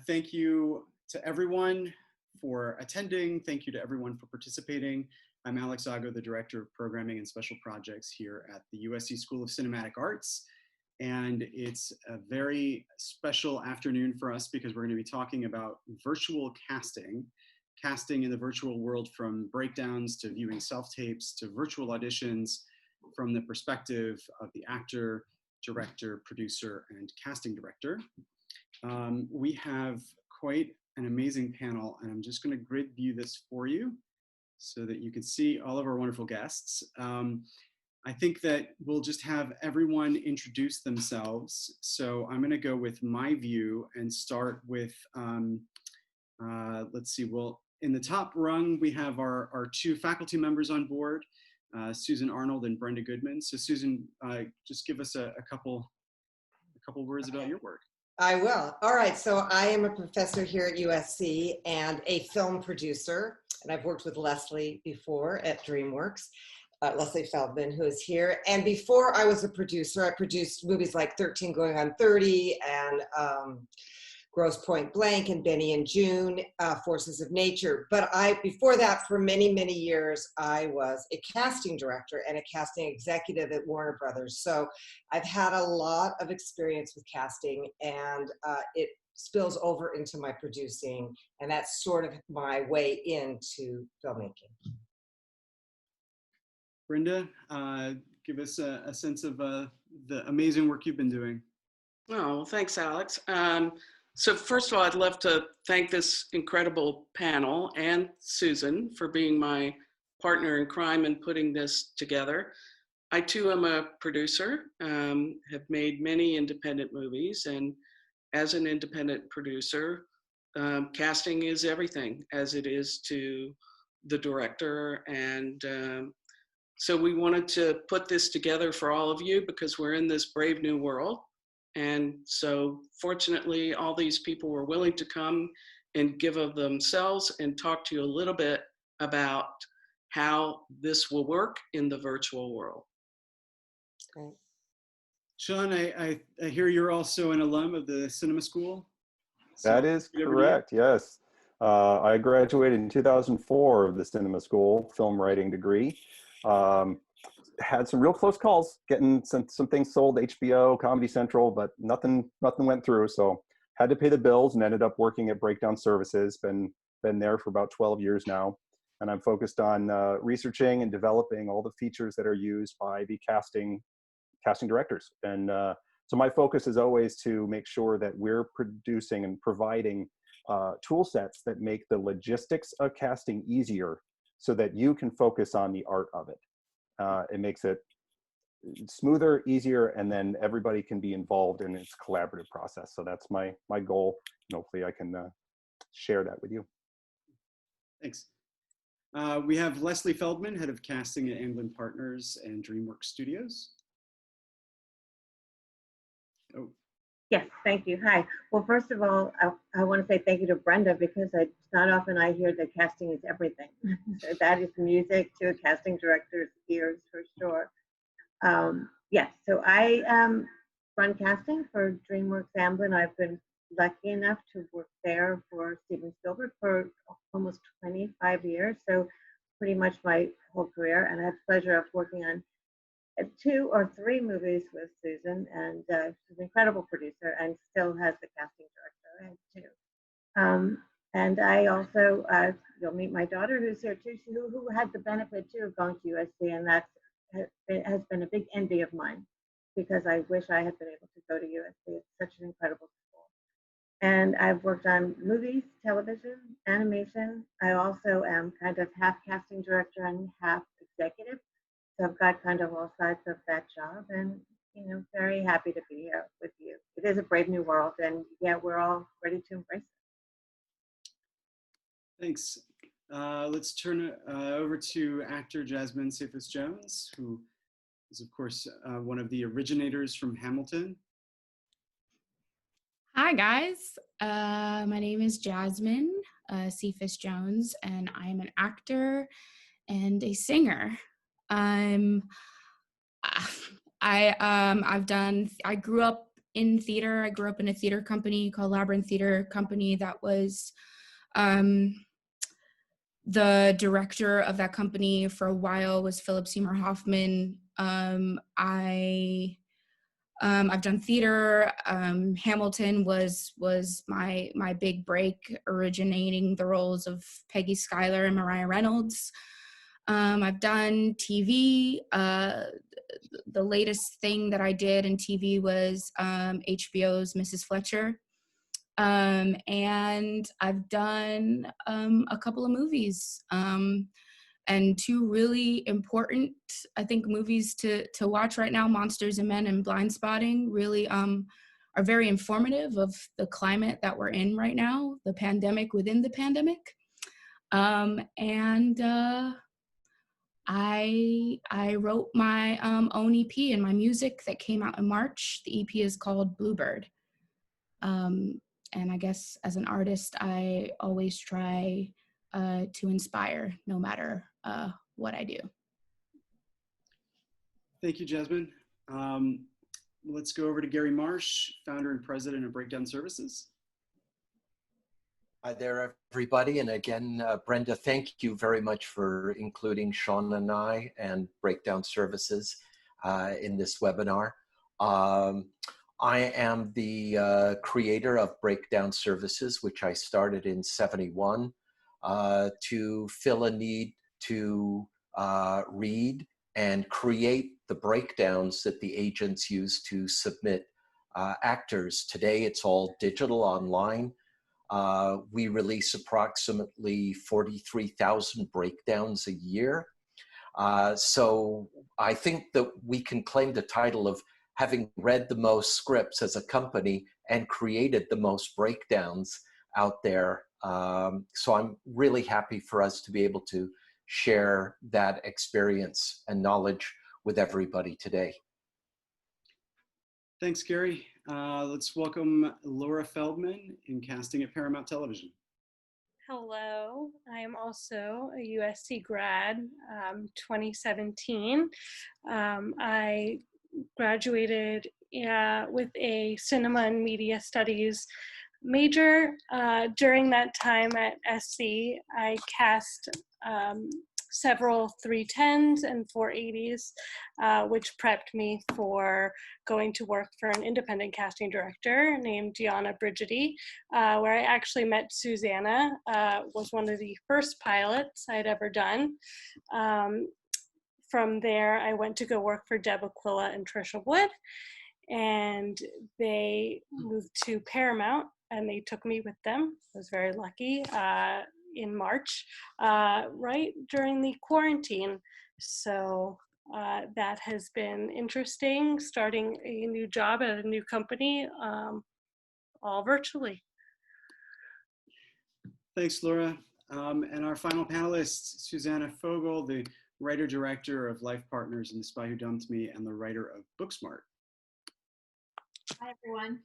Thank you to everyone for attending. Thank you to everyone for participating. I'm Alex Ago, the Director of Programming and Special Projects here at the USC School of Cinematic Arts. And it's a very special afternoon for us because we're going to be talking about virtual casting, casting in the virtual world, from breakdowns to viewing self-tapes to virtual auditions from the perspective of the actor, director, producer, and casting director. We have quite an amazing panel, and I'm just going to grid view this for you so that you can see all of our wonderful guests. I think that we'll just have everyone introduce themselves. So I'm going to go with my view and start with, let's see, well, in the top rung, we have our two faculty members on board, Susan Arnold and Brenda Goodman. So Susan, just give us a couple words about your work. I will. All right. So I am a professor here at USC and a film producer. And I've worked with LESLEE before at DreamWorks, LAURA FELDMAN, who is here. And before I was a producer, I produced movies like 13 Going on 30 and Grosse Point Blank and Benny and June, Forces of Nature. But before that, for many, many years, I was a casting director and a casting executive at Warner Brothers. So I've had a lot of experience with casting, and it spills over into my producing, and that's sort of my way into filmmaking. Brenda, give us a sense of the amazing work you've been doing. Oh, well, thanks, Alex. So first of all, I'd love to thank this incredible panel and Susan for being my partner in crime in putting this together. I too am a producer, have made many independent movies, and as an independent producer, casting is everything, as it is to the director. And so we wanted to put this together for all of you because we're in this brave new world. And so fortunately, all these people were willing to come and give of themselves and talk to you a little bit about how this will work in the virtual world. Great. Sean, I hear you're also an alum of the cinema school. So that is correct, yes. I graduated in 2004 of the cinema school, film writing degree. Had some real close calls, getting some things sold, HBO, Comedy Central, but nothing went through. So had to pay the bills and ended up working at Breakdown Services. Been there for about 12 years now. And I'm focused on researching and developing all the features that are used by the casting directors. And so my focus is always to make sure that we're producing and providing tool sets that make the logistics of casting easier so that you can focus on the art of it. It makes it smoother, easier, and then everybody can be involved in its collaborative process. So that's my goal, and hopefully I can share that with you. Thanks. We have LESLEE Feldman, Head of Casting at Amblin Partners and DreamWorks Studios. Oh. Yes, thank you. Hi. Well, first of all, I want to say thank you to Brenda because it's not often I hear that casting is everything. So that is music to a casting director's ears for sure. Yes, so I run casting for DreamWorks Amblin. I've been lucky enough to work there for Steven Spielberg for almost 25 years, so pretty much my whole career. And I had the pleasure of working on 2 or 3 movies with Susan, and she's an incredible producer and still has the casting director too. And I also, you'll meet my daughter who's here too, who had the benefit too of going to USC, and that has been a big envy of mine because I wish I had been able to go to USC. It's such an incredible school. And I've worked on movies, television, animation. I also am kind of half casting director and half executive. So I've got kind of all sides of that job, and very happy to be here with you. It is a brave new world, and yeah, we're all ready to embrace it. Thanks. Let's turn it over to actor Jasmine Cyphus Jones, who is, of course, one of the originators from Hamilton. Hi, guys. My name is Jasmine Cyphus Jones, and I am an actor and a singer. I grew up in theater. I grew up in a theater company called Labyrinth Theater Company that was the director of that company for a while was Philip Seymour Hoffman. I've done theater. Hamilton was my big break, originating the roles of Peggy Schuyler and Mariah Reynolds. I've done TV. The latest thing that I did in TV was HBO's Mrs. Fletcher. And I've done a couple of movies. And two really important, I think, movies to watch right now, Monsters and Men and Blind Spotting, really are very informative of the climate that we're in right now, the pandemic within the pandemic. I wrote my own EP and my music that came out in March. The EP is called Bluebird. And I guess as an artist, I always try to inspire no matter what I do. Thank you, Jasmine. Let's go over to Gary Marsh, founder and president of Breakdown Services. Hi there, everybody. And again, Brenda, thank you very much for including SHAWN and I and Breakdown Services in this webinar. I am the creator of Breakdown Services, which I started in '71 to fill a need to read and create the breakdowns that the agents use to submit actors. Today, it's all digital online. We release approximately 43,000 breakdowns a year. So I think that we can claim the title of having read the most scripts as a company and created the most breakdowns out there. So I'm really happy for us to be able to share that experience and knowledge with everybody today. Thanks, Gary. Let's welcome Laura Feldman in casting at Paramount Television. Hello, I am also a USC grad, 2017. I graduated with a cinema and media studies major. During that time at SC, I cast several 310s and 480s, which prepped me for going to work for an independent casting director named Gianna Brigidi, where I actually met Susannah, was one of the first pilots I'd ever done. From there, I went to go work for Deb Aquila and Trisha Wood, and they moved to Paramount, and they took me with them. I was very lucky. In March, right during the quarantine. So that has been interesting, starting a new job at a new company, all virtually. Thanks, Laura. And our final panelist, Susanna Fogel, the writer-director of Life Partners and The Spy Who Dumped Me, and the writer of Booksmart. Hi, everyone.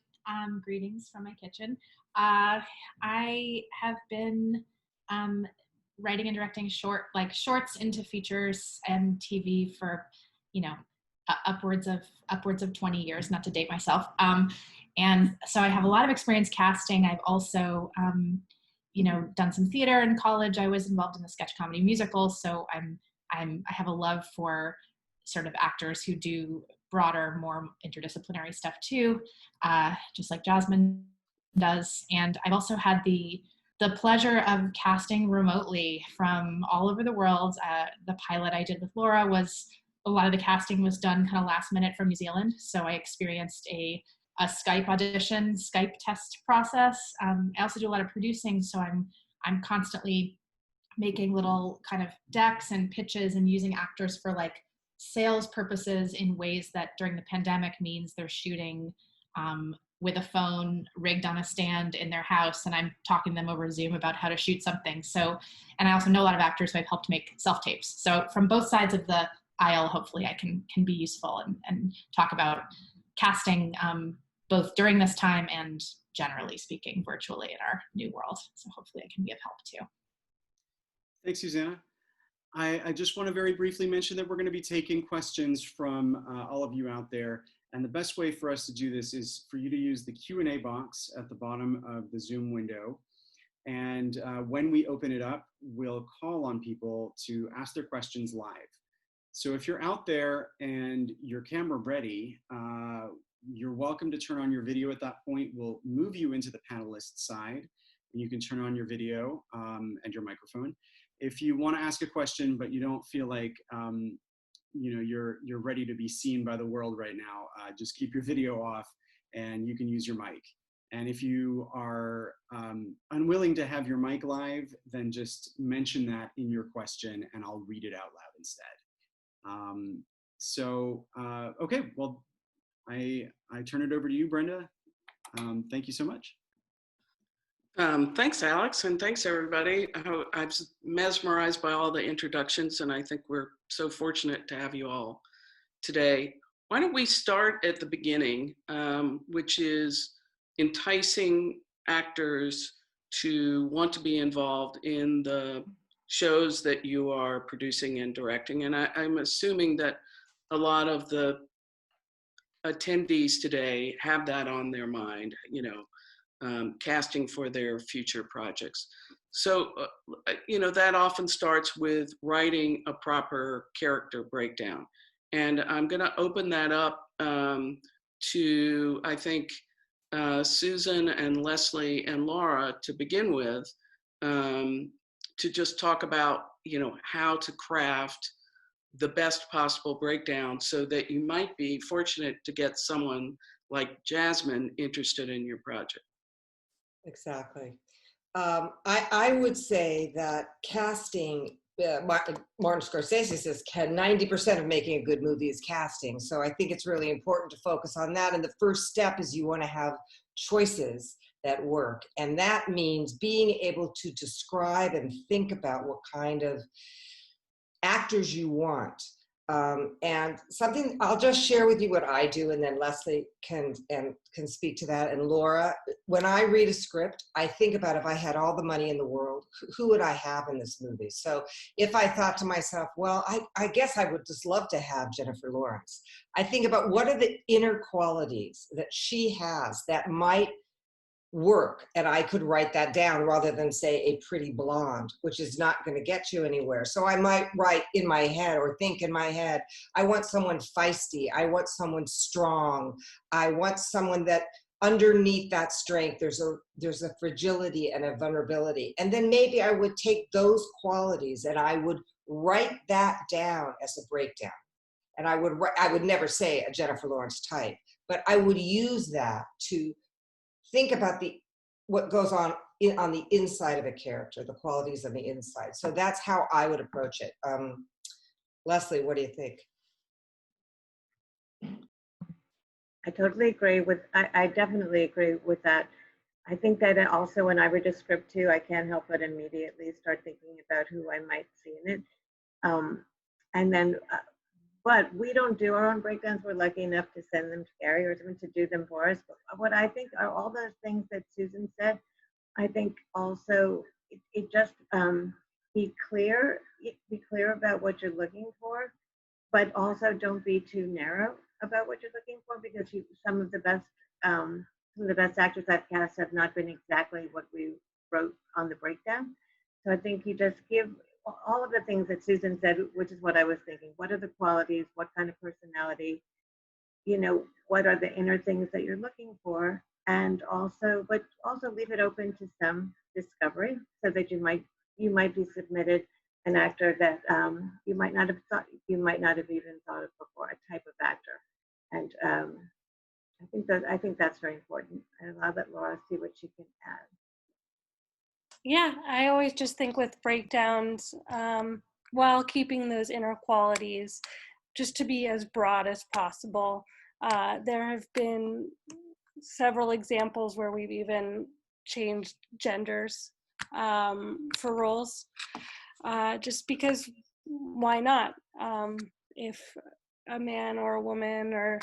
Greetings from my kitchen. I have been writing and directing shorts into features and TV for, upwards of 20 years, not to date myself. And so I have a lot of experience casting. I've also, done some theater in college. I was involved in the sketch comedy musical. So I have a love for sort of actors who do broader, more interdisciplinary stuff too, just like Jasmine does. And I've also had the pleasure of casting remotely from all over the world. The pilot I did with Laura a lot of the casting was done kind of last minute from New Zealand. So I experienced a Skype audition, Skype test process. I also do a lot of producing. So I'm constantly making little kind of decks and pitches and using actors for like sales purposes in ways that during the pandemic means they're shooting with a phone rigged on a stand in their house, and I'm talking to them over Zoom about how to shoot something. So, and I also know a lot of actors who I've helped make self-tapes. So from both sides of the aisle, hopefully I can be useful and talk about casting both during this time and generally speaking virtually in our new world. So hopefully I can be of help too. Thanks, Susanna. I just want to very briefly mention that we're going to be taking questions from all of you out there And the best way for us to do this is for you to use the Q&A box at the bottom of the Zoom window. And when we open it up, we'll call on people to ask their questions live. So if you're out there and your camera ready, you're welcome to turn on your video at that point. We'll move you into the panelist side, and you can turn on your video and your microphone. If you want to ask a question, but you don't feel like you're ready to be seen by the world right now, just keep your video off and you can use your mic. And if you are unwilling to have your mic live, then just mention that in your question and I'll read it out loud instead. Okay, well, I turn it over to you, Brenda. Thank you so much. Thanks, Alex, and thanks, everybody. I was mesmerized by all the introductions, and I think we're so fortunate to have you all today. Why don't we start at the beginning, which is enticing actors to want to be involved in the shows that you are producing and directing. And I'm assuming that a lot of the attendees today have that on their mind, casting for their future projects. So, that often starts with writing a proper character breakdown. And I'm gonna open that up to, I think, Susan and Leslie and Laura to begin with, to just talk about, how to craft the best possible breakdown so that you might be fortunate to get someone like Jasmine interested in your project. Exactly. I would say that casting, Martin Scorsese says 90% of making a good movie is casting. So I think it's really important to focus on that. And the first step is you want to have choices that work. And that means being able to describe and think about what kind of actors you want. And something, I'll just share with you what I do, and then Leslie can speak to that. And Laura, when I read a script, I think about, if I had all the money in the world, who would I have in this movie? So if I thought to myself, well, I guess I would just love to have Jennifer Lawrence, I think about what are the inner qualities that she has that might work, and I could write that down rather than say a pretty blonde, which is not going to get you anywhere. So I might write in my head or think in my head, I want someone feisty, I want someone strong, I want someone that underneath that strength there's a fragility and a vulnerability. And then maybe I would take those qualities and I would write that down as a breakdown. And I would never say a Jennifer Lawrence type, but I would use that to think about what goes on the inside of a character, the qualities on the inside. So that's how I would approach it. Leslie, what do you think? I totally agree with, I definitely agree with that. I think that also when I read a script too, I can't help but immediately start thinking about who I might see in it. And then, but we don't do our own breakdowns. We're lucky enough to send them to Gary or someone to do them for us. But what I think are all those things that Susan said, I think also it just be clear about what you're looking for, but also don't be too narrow about what you're looking for, because some of the best actors I've cast have not been exactly what we wrote on the breakdown. So I think you just give all of the things that Susan said, which is what I was thinking. What are the qualities? What kind of personality? What are the inner things that you're looking for? And also, but also leave it open to some discovery, so that you might be submitted an actor that you might not have even thought of before, a type of actor. And I think that's very important. And I'll let Laura see what she can add. Yeah, I always just think with breakdowns, while keeping those inner qualities, just to be as broad as possible. There have been several examples where we've even changed genders for roles, just because why not? If a man or a woman or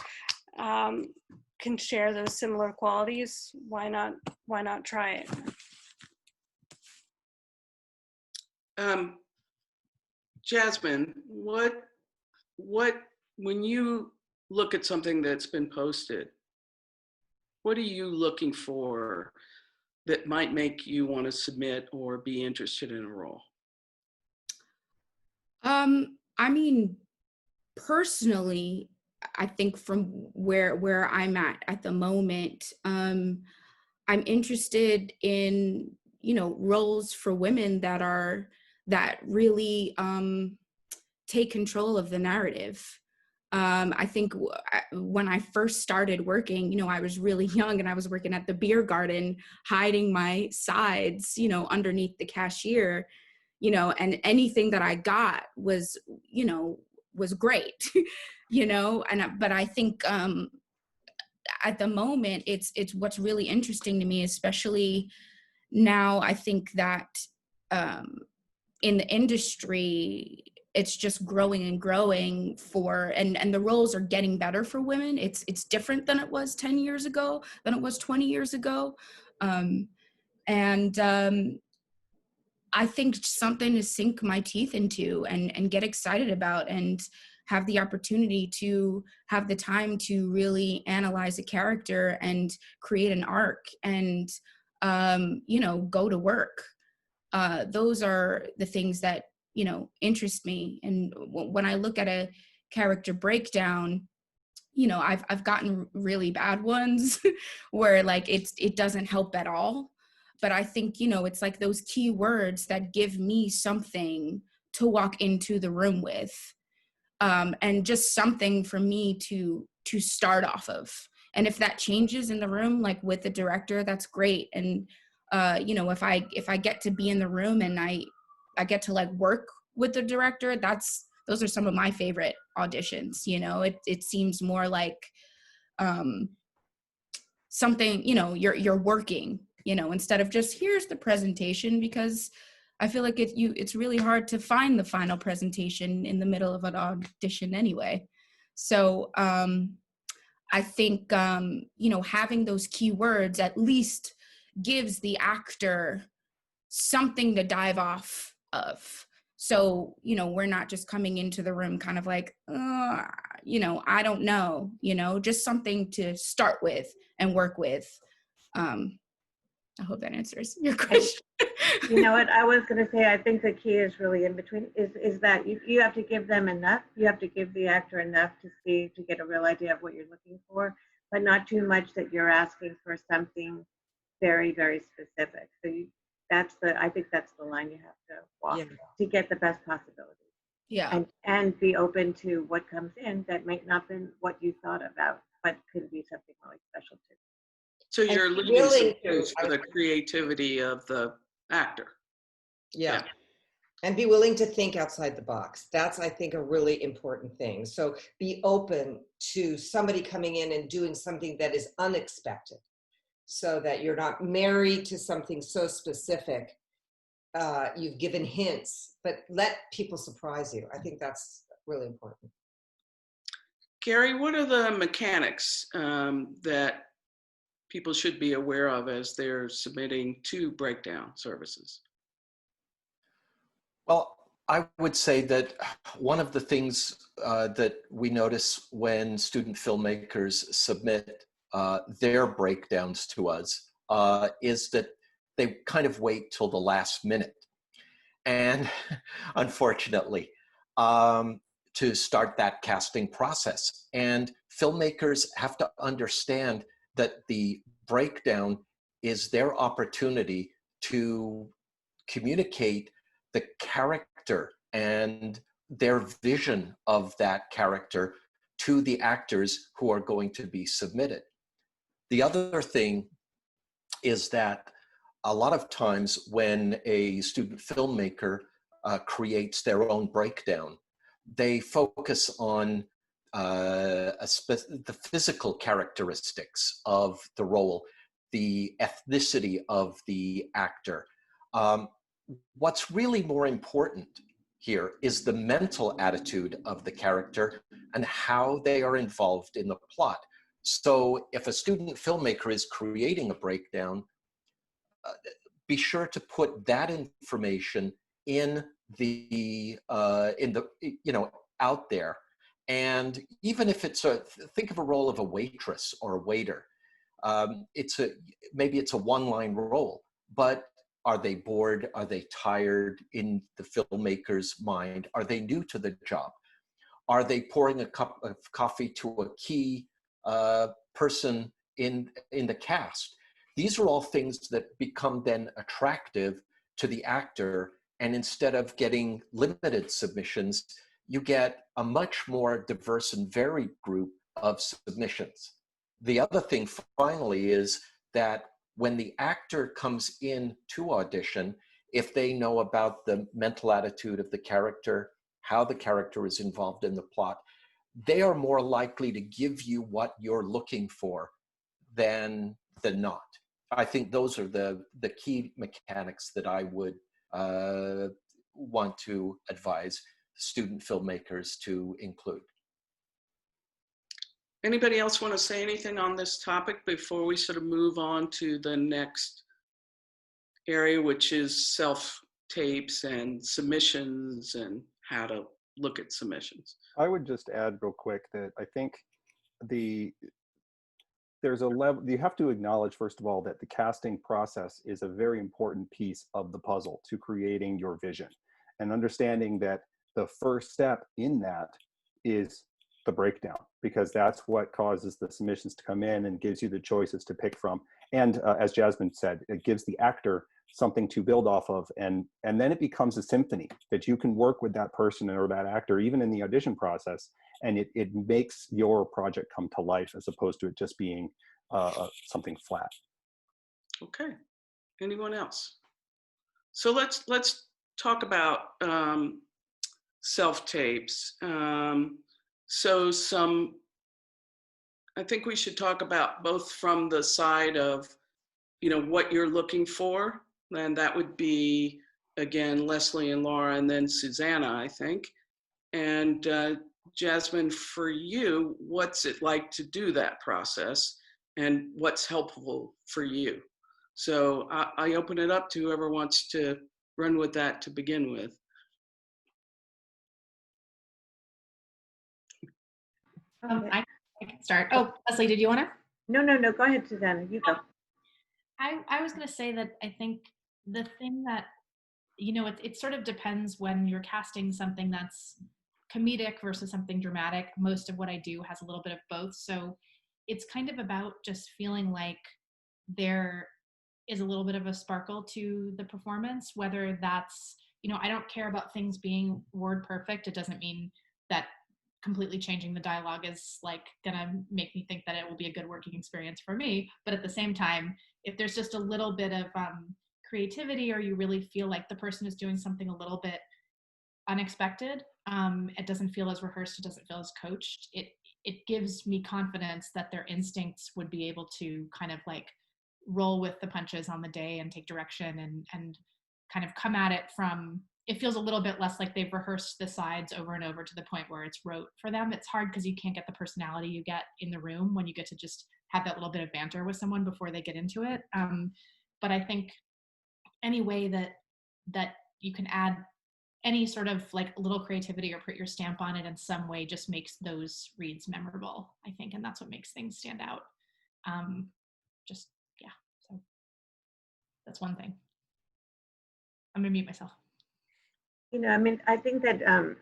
can share those similar qualities, why not try it? Jasmine, when you look at something that's been posted, what are you looking for that might make you want to submit or be interested in a role? I mean, personally, I think from where I'm at the moment, I'm interested in, you know, roles for women that really take control of the narrative. I think when I first started working, you know, I was really young and I was working at the beer garden, hiding my sides, you know, underneath the cashier, you know, and anything that I got was, you know, was great, you know, but I think at the moment, it's what's really interesting to me, especially now. I think that in the industry, it's just growing and growing and the roles are getting better for women. It's different than it was 10 years ago, than it was 20 years ago. And I think something to sink my teeth into and get excited about, and have the opportunity to have the time to really analyze a character and create an arc and, you know, go to work. Those are the things that, you know, interest me. And when I look at a character breakdown, you know, I've gotten really bad ones where like it doesn't help at all. But I think, you know, it's like those key words that give me something to walk into the room with, and just something for me to start off of. And if that changes in the room, like with the director, that's great. And you know, if I get to be in the room and I get to like work with the director, those are some of my favorite auditions. You know, it seems more like something, you know, you're working, you know, instead of just here's the presentation, because I feel like it's really hard to find the final presentation in the middle of an audition anyway. So I think, you know, having those keywords at least gives the actor something to dive off of. So, you know, we're not just coming into the room kind of like, you know, I don't know, you know, just something to start with and work with. I hope that answers your question. You know what I was going to say? I think the key is really in between, is that you have to give them enough. You have to give the actor enough to get a real idea of what you're looking for, but not too much that you're asking for something very, very specific. So I think that's the line you have to walk to get the best possibility. Yeah. And be open to what comes in that might not been what you thought about, but could be something really special too. So you're leaving some space for the creativity of the actor. Yeah. And be willing to think outside the box. That's, I think, a really important thing. So be open to somebody coming in and doing something that is unexpected, so that you're not married to something so specific. You've given hints, but let people surprise you. I think that's really important. Gary, what are the mechanics that people should be aware of as they're submitting to breakdown services? Well, I would say that one of the things that we notice when student filmmakers submit their breakdowns to us is that they kind of wait till the last minute. And unfortunately, to start that casting process. And filmmakers have to understand that the breakdown is their opportunity to communicate the character and their vision of that character to the actors who are going to be submitted. The other thing is that a lot of times when a student filmmaker creates their own breakdown, they focus on the physical characteristics of the role, the ethnicity of the actor. What's really more important here is the mental attitude of the character and how they are involved in the plot. So if a student filmmaker is creating a breakdown, be sure to put that information in the out there, And even if it's think of a role of a waitress or a waiter. Maybe it's a one-line role, but are they bored? Are they tired in the filmmaker's mind? Are they new to the job? Are they pouring a cup of coffee to a key person in the cast? These are all things that become then attractive to the actor. And instead of getting limited submissions, you get a much more diverse and varied group of submissions. The other thing finally is that when the actor comes in to audition, if they know about the mental attitude of the character, how the character is involved in the plot, they are more likely to give you what you're looking for than not. I think those are the key mechanics that I would want to advise student filmmakers to include. Anybody else want to say anything on this topic before we sort of move on to the next area, which is self-tapes and submissions and how to look at submissions? I would just add real quick that I think there's a level, you have to acknowledge, first of all, that the casting process is a very important piece of the puzzle to creating your vision, and understanding that the first step in that is the breakdown, because that's what causes the submissions to come in and gives you the choices to pick from. And as Jasmine said, it gives the actor something to build off of, and then it becomes a symphony that you can work with that person or that actor even in the audition process, and it makes your project come to life as opposed to it just being something flat. Okay. Anyone else? So let's talk about self-tapes. So I think we should talk about both from the side of, what you're looking for, and that would be, again, LESLEE and Laura, and then Susannah, I think. And Jasmine, for you, what's it like to do that process, and what's helpful for you? So I open it up to whoever wants to run with that to begin with. I can start. Oh, LESLEE, did you want to? No, go ahead, Susannah, you go. I was going to say that I think the thing that, it sort of depends when you're casting something that's comedic versus something dramatic. Most of what I do has a little bit of both. So it's kind of about just feeling like there is a little bit of a sparkle to the performance, whether that's, I don't care about things being word perfect. It doesn't mean that completely changing the dialogue is like gonna make me think that it will be a good working experience for me. But at the same time, if there's just a little bit of creativity, or you really feel like the person is doing something a little bit unexpected, it doesn't feel as rehearsed, it doesn't feel as coached, it gives me confidence that their instincts would be able to kind of like roll with the punches on the day and take direction and kind of come at it from, it feels a little bit less like they've rehearsed the sides over and over to the point where it's rote for them. It's hard because you can't get the personality you get in the room when you get to just have that little bit of banter with someone before they get into it. But I think any way that you can add any sort of like little creativity or put your stamp on it in some way just makes those reads memorable, I think, and that's what makes things stand out. So that's one thing. I'm gonna mute myself. I think that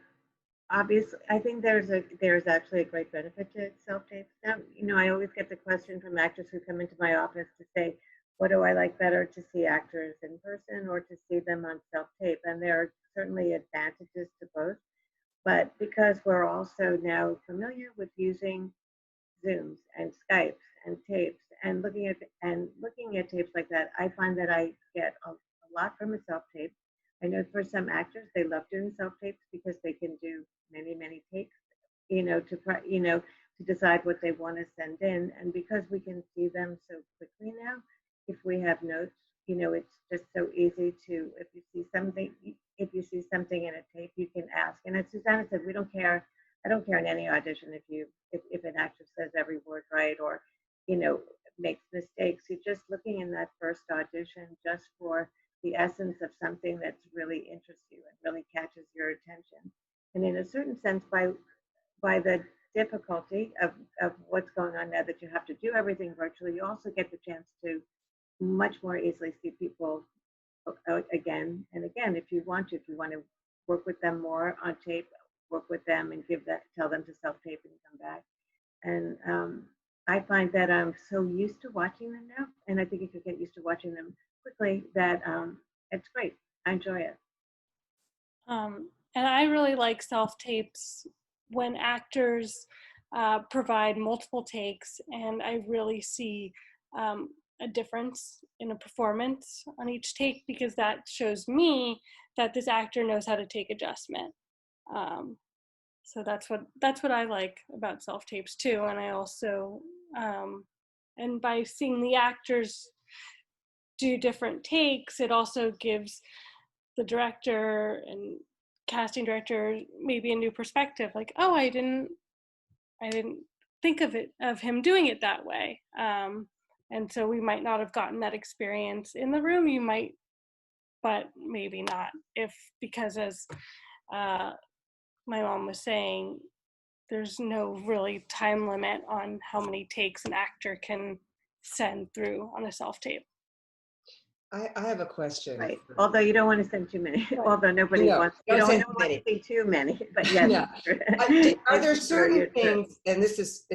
obviously, I think there's actually a great benefit to self-tapes. Now, I always get the question from actors who come into my office to say, what do I like better, to see actors in person or to see them on self-tape? And there are certainly advantages to both. But because we're also now familiar with using Zooms and Skypes and tapes and looking at tapes like that, I find that I get a lot from a self-tape. I know for some actors, they love doing self-tapes because they can do many takes, to decide what they want to send in. And because we can see them so quickly now, if we have notes, it's just so easy to, if you see something in a tape, you can ask. And as Susannah said, I don't care in any audition if an actor says every word right or, makes mistakes. You're just looking in that first audition just for the essence of something that's really interests you and really catches your attention. And in a certain sense, by by the difficulty of what's going on now that you have to do everything virtually, you also get the chance to much more easily see people again and again if you want to. If you want to work with them more on tape, work with them and tell them to self-tape and come back. And I find that I'm so used to watching them now, and I think you could get used to watching them quickly, that it's great. I enjoy it. And I really like self-tapes when actors provide multiple takes, and I really see a difference in a performance on each take, because that shows me that this actor knows how to take adjustment. So that's what I like about self-tapes too. And I also, and by seeing the actors do different takes, it also gives the director and casting director maybe a new perspective, like, oh, I didn't think of him doing it that way. And so we might not have gotten that experience in the room. You might, but maybe not, because as my mom was saying, there's no really time limit on how many takes an actor can send through on a self-tape. I have a question. Right. Although you don't want to send too many. Although nobody wants. You don't want to see too many. But yes. Yeah. Are there certain things? And this is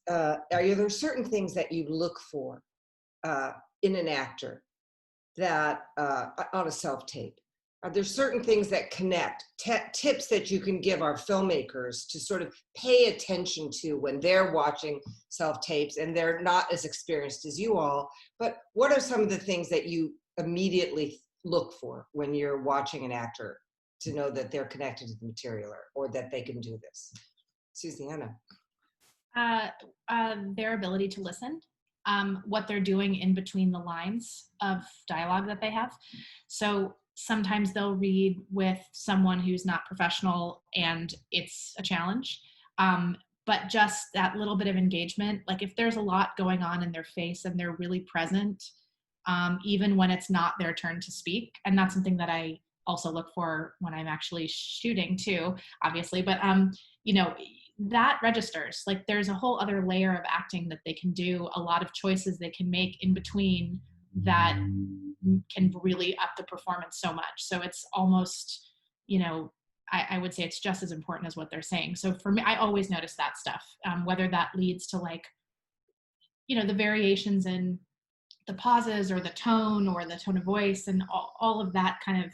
are there certain things that you look for in an actor that on a self-tape? Are there certain things that connect, tips that you can give our filmmakers to sort of pay attention to when they're watching self-tapes and they're not as experienced as you all, but what are some of the things that you immediately look for when you're watching an actor to know that they're connected to the material or that they can do this? Susannah. Their ability to listen, what they're doing in between the lines of dialogue that they have. So sometimes they'll read with someone who's not professional and it's a challenge. But just that little bit of engagement, like if there's a lot going on in their face and they're really present, even when it's not their turn to speak. And that's something that I also look for when I'm actually shooting too, obviously. But, you know, that registers. Like there's a whole other layer of acting that they can do, a lot of choices they can make in between that can really up the performance so much. So it's almost, you know, I would say it's just as important as what they're saying. So for me, I always notice that stuff, whether that leads to, like, you know, the variations in the pauses or the tone of voice and all of that kind of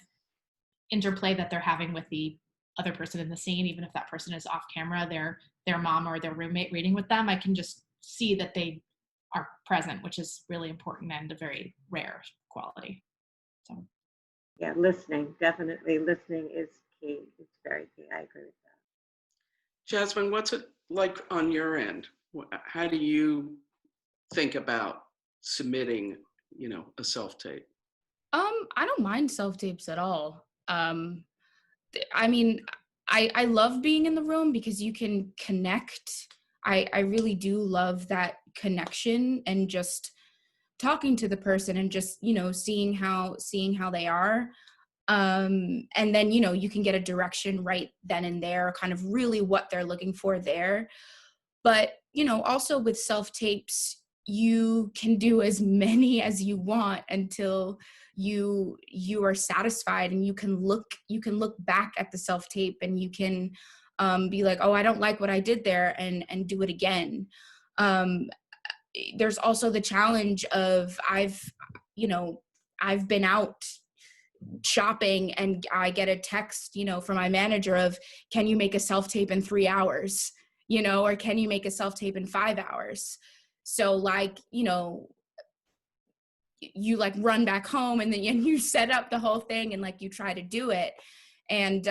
interplay that they're having with the other person in the scene. Even if that person is off camera, their mom or their roommate reading with them, I can just see that they are present, which is really important and a very rare quality. So yeah, listening, definitely listening is key. It's very key. I agree with that. Jasmine, what's it like on your end? How do you think about submitting, you know, a self-tape? I don't mind self-tapes at all. I mean, I love being in the room because you can connect. I really do love that connection and just talking to the person and just, you know, seeing how they are. And then, you know, you can get a direction right then and there, kind of really what they're looking for there. But, you know, also with self-tapes, you can do as many as you want until you are satisfied, and you can look back at the self-tape and you can be like, oh, I don't like what I did there, and do it again. There's also the challenge of I've been out shopping and I get a text, you know, from my manager of, can you make a self-tape in 3 hours, you know, or can you make a self-tape in 5 hours? So, like, you know, you like run back home and then you set up the whole thing and like you try to do it. And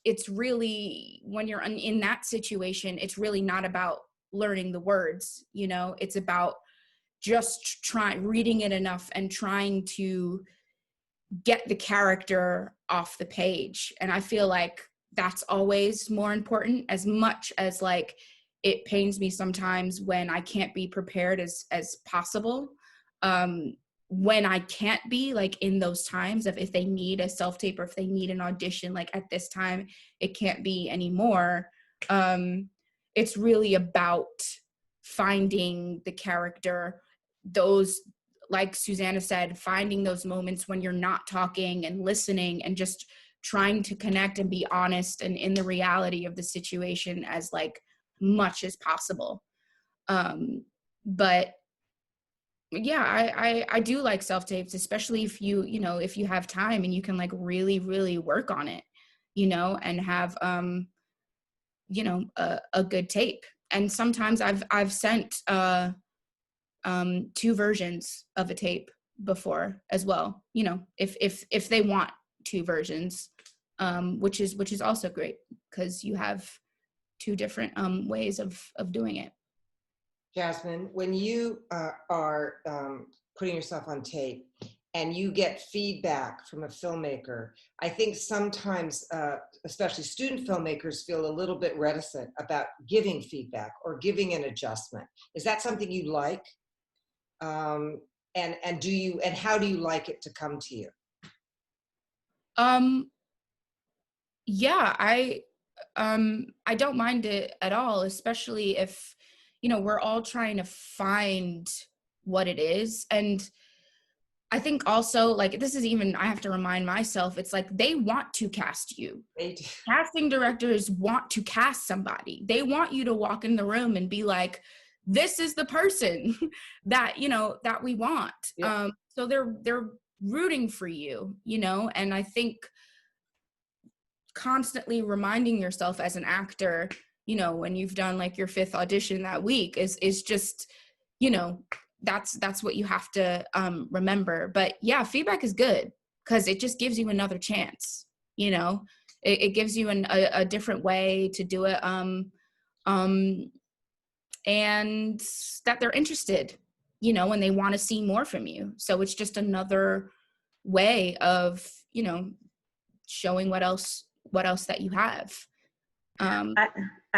it's really, when you're in that situation, it's really not about learning the words, you know, it's about just reading it enough and trying to get the character off the page. And I feel like that's always more important, as much as, like, it pains me sometimes when I can't be prepared as possible. When I can't be, like, in those times of if they need a self-tape or if they need an audition, like at this time, it can't be anymore. it's really about finding the character, those, like Susannah said, finding those moments when you're not talking and listening and just trying to connect and be honest and in the reality of the situation as like much as possible. But yeah, I do like self-tapes, especially if if you have time and you can like really, really work on it, and have, a good tape. And sometimes I've sent, 2 versions of a tape before as well, if they want 2 versions, which is also great because you have 2 different ways of doing it. Jasmine, when you are putting yourself on tape and you get feedback from a filmmaker, I think sometimes, especially student filmmakers, feel a little bit reticent about giving feedback or giving an adjustment. Is that something you like? And how do you like it to come to you? Yeah, I don't mind it at all, especially if, we're all trying to find what it is. And I think also, like, this is even, I have to remind myself, it's like they want to cast you. Casting directors want to cast somebody. They want you to walk in the room and be like, this is the person that, that we want. Yeah. So they're rooting for you, and I think constantly reminding yourself as an actor, when you've done like your 5th audition that week is just, that's what you have to remember. But yeah, feedback is good because it just gives you another chance. It gives you a different way to do it, and that they're interested, and they want to see more from you. So it's just another way of, showing what else that you have. I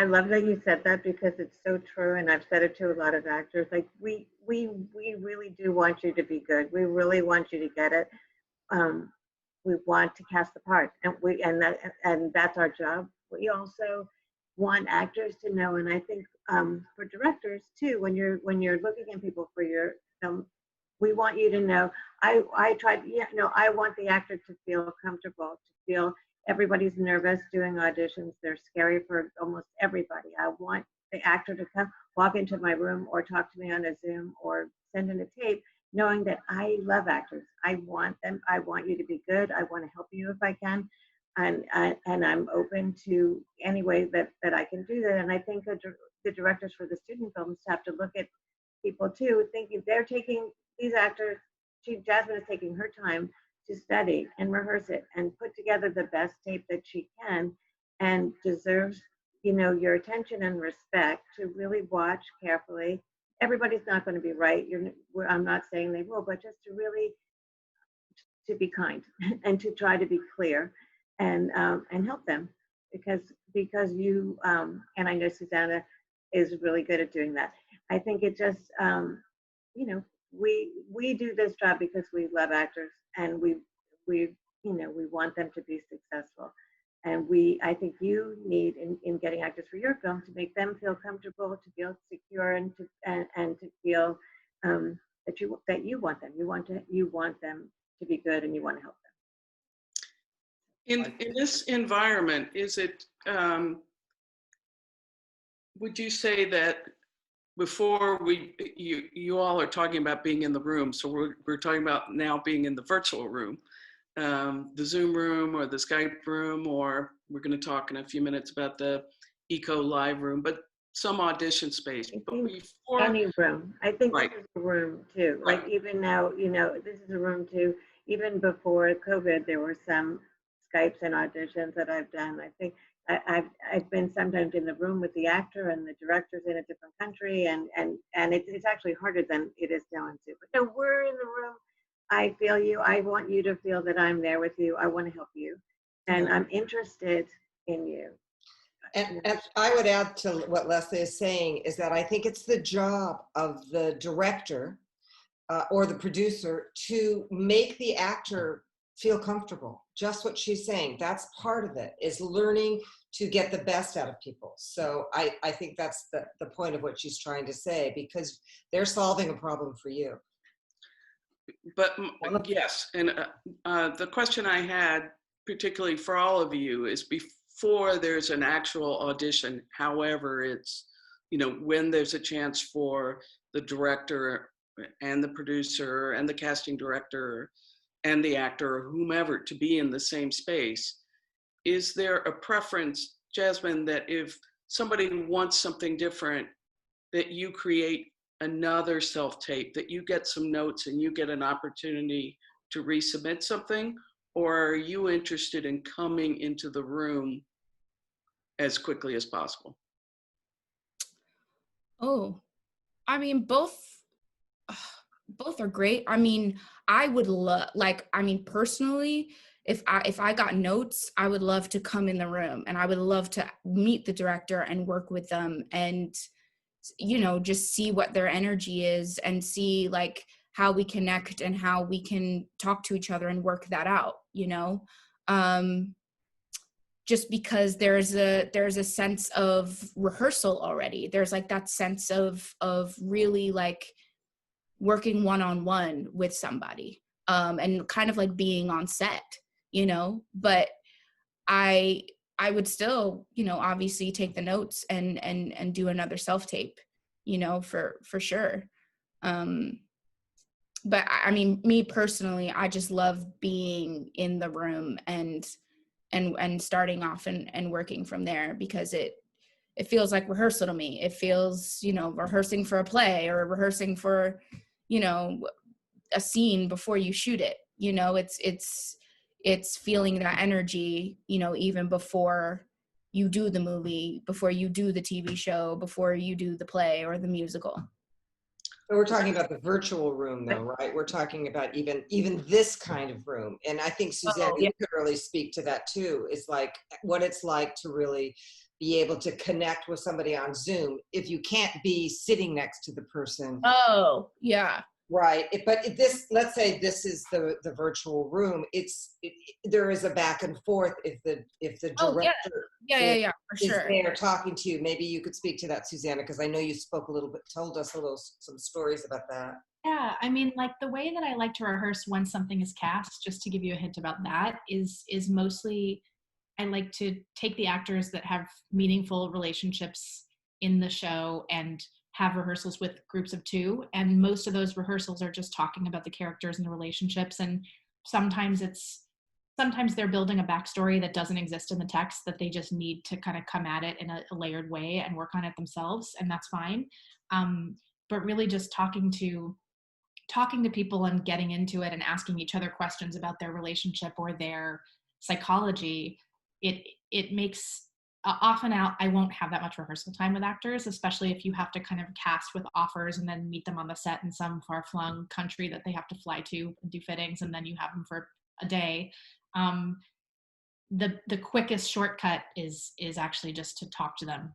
love that you said that because it's so true, and I've said it to a lot of actors. Like we really do want you to be good. We really want you to get it. We want to cast the part, and that's our job. We also want actors to know, and I think for directors too, when you're looking at people for your film, we want you to know. I want the actor to feel comfortable, to feel. Everybody's nervous doing auditions. They're scary for almost everybody. I want the actor to walk into my room or talk to me on a Zoom or send in a tape, knowing that I love actors. I want them. I want you to be good. I want to help you if I can. And I'm open to any way that I can do that. And I think the directors for the student films have to look at people too, thinking they're taking these actors. Jasmine is taking her time to study and rehearse it and put together the best tape that she can, and deserves, your attention and respect to really watch carefully. Everybody's not going to be right. I'm not saying they will, but just to really to be kind and to try to be clear and help them because you and I know Susannah is really good at doing that. I think it just we do this job because we love actors and we want them to be successful. And I think you need in getting actors for your film to make them feel comfortable, to feel secure, and to feel that you want them. You want them to be good, and you want to help them. In this environment, is it? Would you say that before you all are talking about being in the room, so we're talking about now being in the virtual room, the Zoom room or the Skype room, or we're going to talk in a few minutes about the Eco Live room, but some audition space. But before any room, I think right. This is a room too. Right. Like even now, this is a room too. Even before COVID, there were some Skypes and auditions that I've done. I think I've been sometimes in the room with the actor and the director's in a different country, and it's actually harder than it is now in Zoom. But no, we're in the room. I feel you. I want you to feel that I'm there with you. I want to help you, and I'm interested in you. And I would add to what Leslie is saying is that I think it's the job of the director or the producer to make the actor feel comfortable. Just what she's saying. That's part of it, is learning to get the best out of people. So I think that's the point of what she's trying to say, because they're solving a problem for you. But yes, and the question I had, particularly for all of you, is before there's an actual audition, however, it's, you know, when there's a chance for the director and the producer and the casting director and the actor or whomever to be in the same space, is there a preference, Jasmine, that if somebody wants something different, that you create another self-tape, that you get some notes and you get an opportunity to resubmit something? Or are you interested in coming into the room as quickly as possible? Oh, I mean, both are great. I mean, I would love, like, I mean, personally, if I got notes, I would love to come in the room and I would love to meet the director and work with them and, you know, just see what their energy is and see like how we connect and how we can talk to each other and work that out, you know? Just because there's a sense of rehearsal already. There's like that sense of really like working one-on-one with somebody, and kind of like being on set, you know? But I would still, you know, obviously take the notes and do another self-tape, you know, for sure. But I mean, me personally, I just love being in the room and starting off and working from there, because it feels like rehearsal to me. It feels, you know, rehearsing for a play or rehearsing for, you know, a scene before you shoot it. You know, it's feeling that energy, you know, even before you do the movie, before you do the TV show, before you do the play or the musical. But we're talking about the virtual room though, right? We're talking about even this kind of room. And I think Susannah, you could really speak to that too. It's like what it's like to really be able to connect with somebody on Zoom if you can't be sitting next to the person. Oh, yeah. Right. But this, let's say this is the virtual room. There is a back and forth if the director for sure. is there talking to you. Maybe you could speak to that, Susannah, because I know you spoke a little bit, told us some stories about that. Yeah, I mean, like the way that I like to rehearse when something is cast, just to give you a hint about that, is mostly I like to take the actors that have meaningful relationships in the show and have rehearsals with groups of 2. And most of those rehearsals are just talking about the characters and the relationships. And sometimes they're building a backstory that doesn't exist in the text, that they just need to kind of come at it in a layered way and work on it themselves. And that's fine. But really just talking to people and getting into it and asking each other questions about their relationship or their psychology, it makes often out. I won't have that much rehearsal time with actors, especially if you have to kind of cast with offers and then meet them on the set in some far-flung country that they have to fly to and do fittings, and then you have them for a day. The quickest shortcut is actually just to talk to them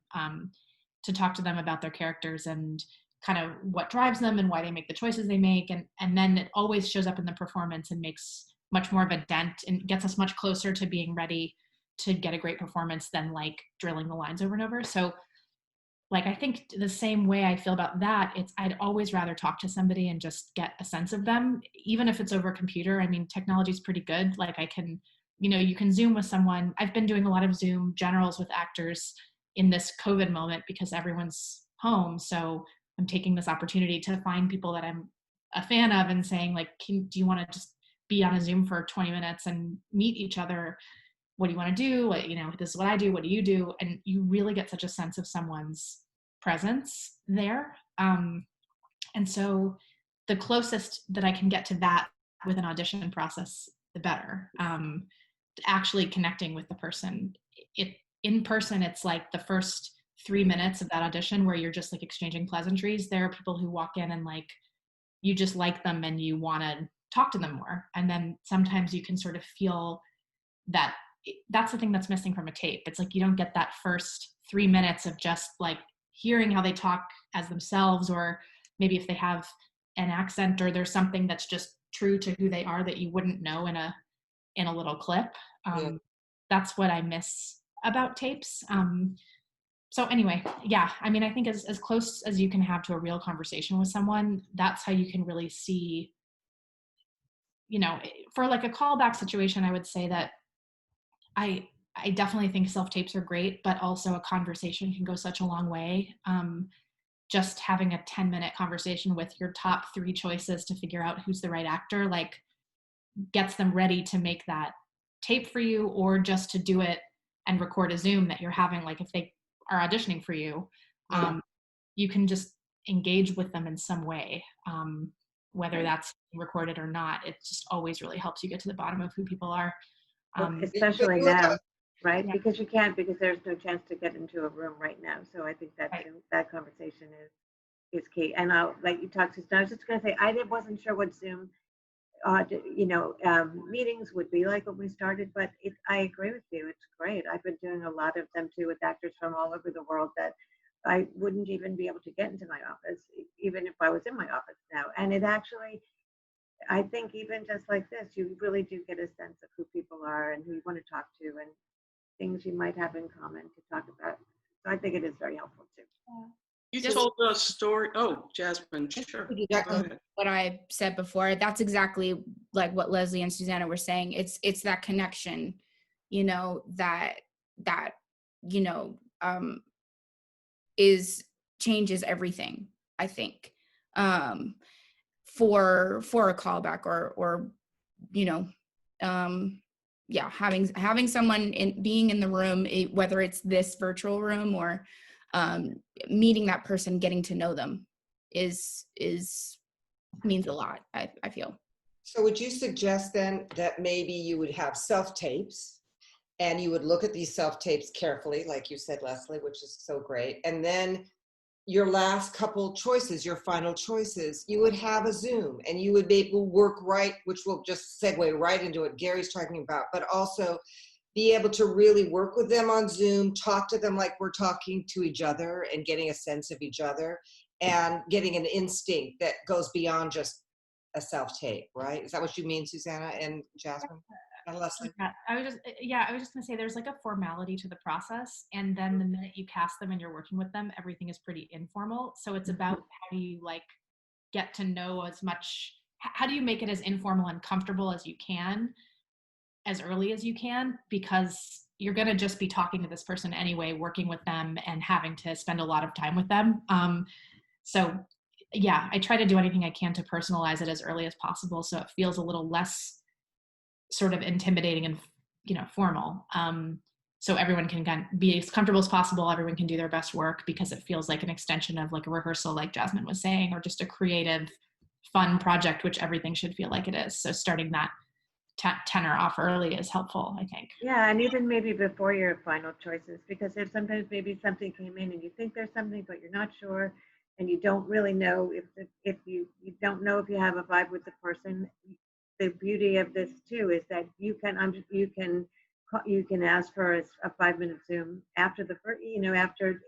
about their characters and kind of what drives them and why they make the choices they make, and then it always shows up in the performance and makes much more of a dent and gets us much closer to being ready to get a great performance than like drilling the lines over and over. So like, I think the same way I feel about that, I'd always rather talk to somebody and just get a sense of them, even if it's over a computer. I mean, technology is pretty good. Like I can, you know, you can Zoom with someone. I've been doing a lot of Zoom generals with actors in this COVID moment because everyone's home. So I'm taking this opportunity to find people that I'm a fan of and saying like, do you want to just be on a Zoom for 20 minutes and meet each other? What do you want to do? What, you know, this is what I do. What do you do? And you really get such a sense of someone's presence there. And so the closest that I can get to that with an audition process, the better. Actually connecting with the person. In person, it's like the first 3 minutes of that audition where you're just like exchanging pleasantries. There are people who walk in and like, you just like them and you want to talk to them more. And then sometimes you can sort of feel that that's the thing that's missing from a tape. It's like, you don't get that first 3 minutes of just like hearing how they talk as themselves, or maybe if they have an accent or there's something that's just true to who they are that you wouldn't know in a little clip. That's what I miss about tapes. So anyway, yeah, I mean, I think as close as you can have to a real conversation with someone, that's how you can really see, you know, for like a callback situation, I would say that I definitely think self-tapes are great, but also a conversation can go such a long way. Just having a 10-minute conversation with your top 3 choices to figure out who's the right actor, like gets them ready to make that tape for you, or just to do it and record a Zoom that you're having. Like if they are auditioning for you, you can just engage with them in some way, whether that's recorded or not. It just always really helps you get to the bottom of who people are. Especially now, right? Yeah. Because there's no chance to get into a room right now. So I think that Right. that conversation is key. And like you talked to, I was just going to say, wasn't sure what Zoom, meetings would be like when we started, but I agree with you. It's great. I've been doing a lot of them too with actors from all over the world that I wouldn't even be able to get into my office, even if I was in my office now. And it actually, I think even just like this, you really do get a sense of who people are and who you want to talk to and things you might have in common to talk about. So I think it is very helpful too. You Just- told a story. Oh, Jasmine, sure. Go ahead. What I said before, that's exactly like what Leslie and Susannah were saying. It's that connection, you know, that you know, changes everything, I think, for a callback or you know, yeah, having someone being in the room, whether it's this virtual room or meeting that person, getting to know them means a lot, I feel. So would you suggest then that maybe you would have self-tapes and you would look at these self-tapes carefully, like you said, Leslie, which is so great. And then your last couple choices, your final choices, you would have a Zoom and you would be able to work right, which will just segue right into what Gary's talking about, but also be able to really work with them on Zoom, talk to them like we're talking to each other and getting a sense of each other and getting an instinct that goes beyond just a self-tape, right? Is that what you mean, Susannah and Jasmine and Leslie? I was just gonna say there's like a formality to the process, and then the minute you cast them and you're working with them, everything is pretty informal. So it's about how do you like get to know as much, how do you make it as informal and comfortable as you can, as early as you can, because you're gonna just be talking to this person anyway, working with them and having to spend a lot of time with them. So yeah, I try to do anything I can to personalize it as early as possible so it feels a little less sort of intimidating and, you know, formal. So everyone can be as comfortable as possible. Everyone can do their best work because it feels like an extension of like a rehearsal, like Jasmine was saying, or just a creative, fun project, which everything should feel like it is. So starting that tenor off early is helpful, I think. Yeah, and even maybe before your final choices, because if sometimes maybe something came in and you think there's something, but you're not sure, and you don't really know if you don't know if you have a vibe with the person. The beauty of this too is that you can ask for a 5-minute Zoom after the first, you know, after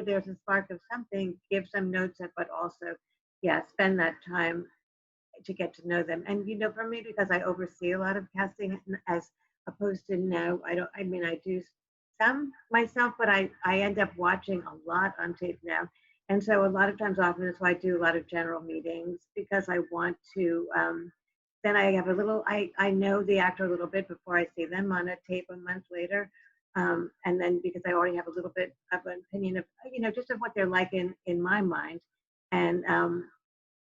there's a spark of something, give some notes, but also, yeah, spend that time to get to know them. And, you know, for me, because I oversee a lot of casting as opposed to now, I do some myself, but I end up watching a lot on tape now. And so a lot of times, often that's why I do a lot of general meetings, because I want to, then I have I know the actor a little bit before I see them on a tape a month later. And then because I already have a little bit of an opinion of, you know, just of what they're like in my mind. And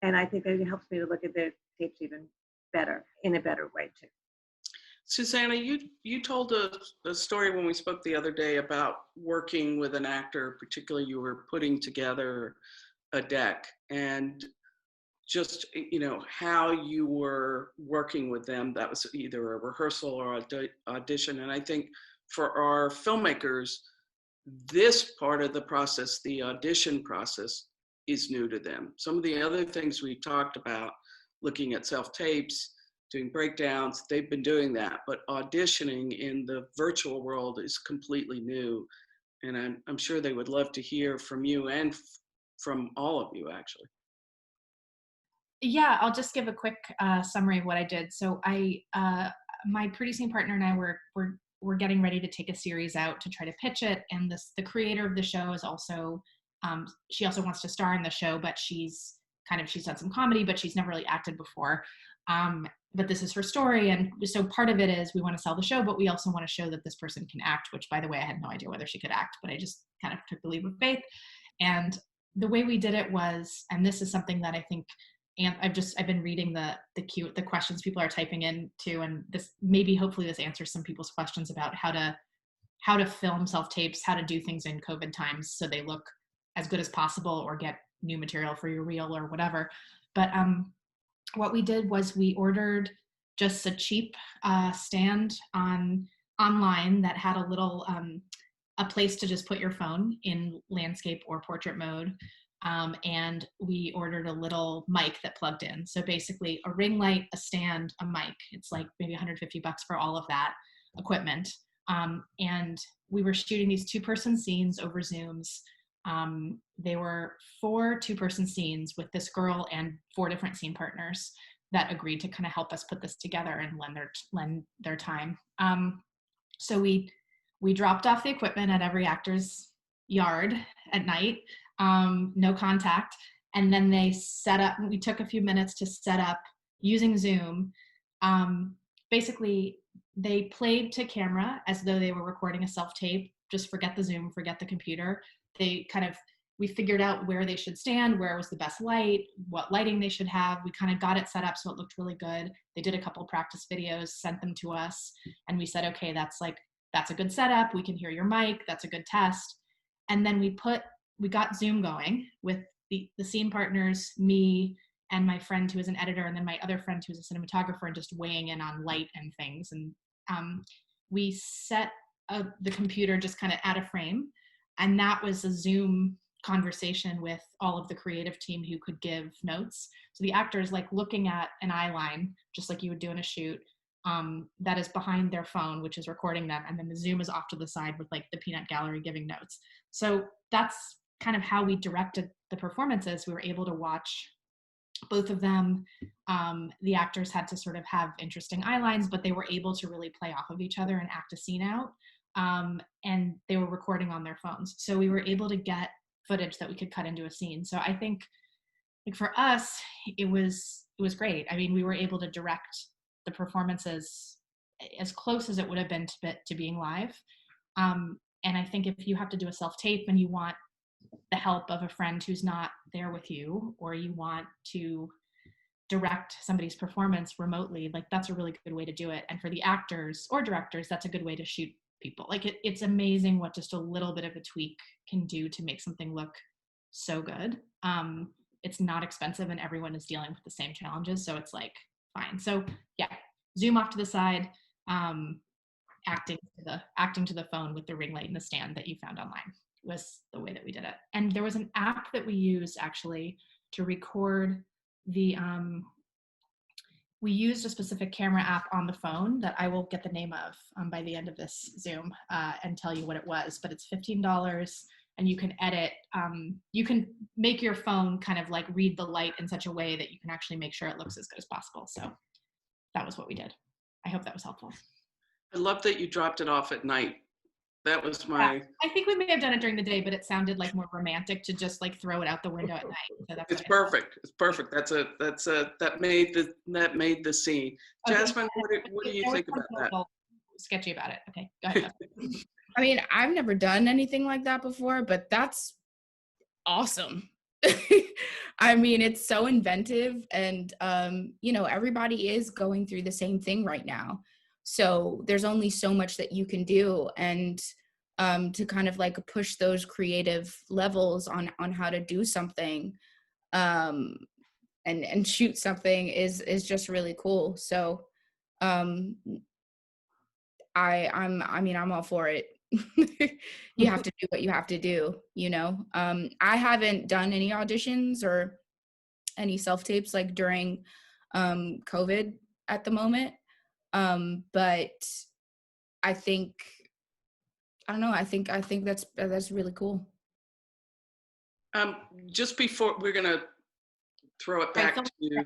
I think that it helps me to look at their tapes even better, in a better way too. Susannah, you told a story when we spoke the other day about working with an actor, particularly you were putting together a deck, and just, you know, how you were working with them. That was either a rehearsal or audition. And I think for our filmmakers, this part of the process, the audition process, is new to them. Some of the other things we talked about, looking at self-tapes, doing breakdowns, they've been doing that, but auditioning in the virtual world is completely new. And I'm sure they would love to hear from you and from all of you, actually. Yeah, I'll just give a quick summary of what I did. So my producing partner and I were we're getting ready to take a series out to try to pitch it. And the creator of the show is also, she also wants to star in the show, but she's done some comedy, but she's never really acted before. But this is her story. And so part of it is we want to sell the show, but we also want to show that this person can act, which, by the way, I had no idea whether she could act, but I just kind of took the leap of faith. And the way we did it was, and this is something that I think, and I've been reading the questions people are typing in too, and this hopefully this answers some people's questions about how to film self-tapes, how to do things in COVID times so they look as good as possible or get new material for your reel or whatever. But what we did was we ordered just a cheap stand online that had a little a place to just put your phone in landscape or portrait mode. And we ordered a little mic that plugged in. So basically a ring light, a stand, a mic. It's like maybe $150 for all of that equipment. And we were shooting these 2-person scenes over Zooms. They were 4 2-person scenes with this girl and 4 different scene partners that agreed to kind of help us put this together and lend their time. So we dropped off the equipment at every actor's yard at night, no contact. And then they set up, we took a few minutes to set up using Zoom. Basically, they played to camera as though they were recording a self-tape. Just forget the Zoom, forget the computer. We figured out where they should stand, where was the best light, what lighting they should have. We kind of got it set up so it looked really good. They did a couple practice videos, sent them to us, and we said, okay, that's a good setup. We can hear your mic. That's a good test. And then we got Zoom going with the scene partners, me and my friend who is an editor, and then my other friend who is a cinematographer, and just weighing in on light and things. And we set the computer just kind of at a frame. And that was a Zoom conversation with all of the creative team who could give notes. So the actors like looking at an eye line, just like you would do in a shoot, that is behind their phone, which is recording them. And then the Zoom is off to the side with like the peanut gallery giving notes. So that's kind of how we directed the performances. We were able to watch both of them. The actors had to sort of have interesting eye lines, but they were able to really play off of each other and act a scene out. And they were recording on their phones. So we were able to get footage that we could cut into a scene. So I think like for us, it was great. I mean, we were able to direct the performances as close as it would have been to being live. And I think if you have to do a self-tape and you want the help of a friend who's not there with you, or you want to direct somebody's performance remotely, like that's a really good way to do it. And for the actors or directors, that's a good way to shoot people. Like it's amazing what just a little bit of a tweak can do to make something look so good. It's not expensive and everyone is dealing with the same challenges. So it's like, fine. So yeah, Zoom off to the side, acting to the phone with the ring light and the stand that you found online was the way that we did it. And there was an app that we used actually to record the, we used a specific camera app on the phone that I will get the name of by the end of this Zoom and tell you what it was, but it's $15 and you can edit, you can make your phone kind of like read the light in such a way that you can actually make sure it looks as good as possible. So that was what we did. I hope that was helpful. I love that you dropped it off at night. That was my. Yeah, I think we may have done it during the day, but it sounded like more romantic to just like throw it out the window at night. So that's it's perfect. It's perfect. That made the scene. Okay. Jasmine, what do you think about that? Sketchy about it. Okay, go ahead. I mean, I've never done anything like that before, but that's awesome. I mean, it's so inventive, and everybody is going through the same thing right now. So there's only so much that you can do, and to kind of like push those creative levels on how to do something and shoot something is just really cool. So I'm all for it. You have to do what you have to do, I haven't done any auditions or any self-tapes like during COVID at the moment. But I think that's really cool. Just before we're gonna throw it back to you.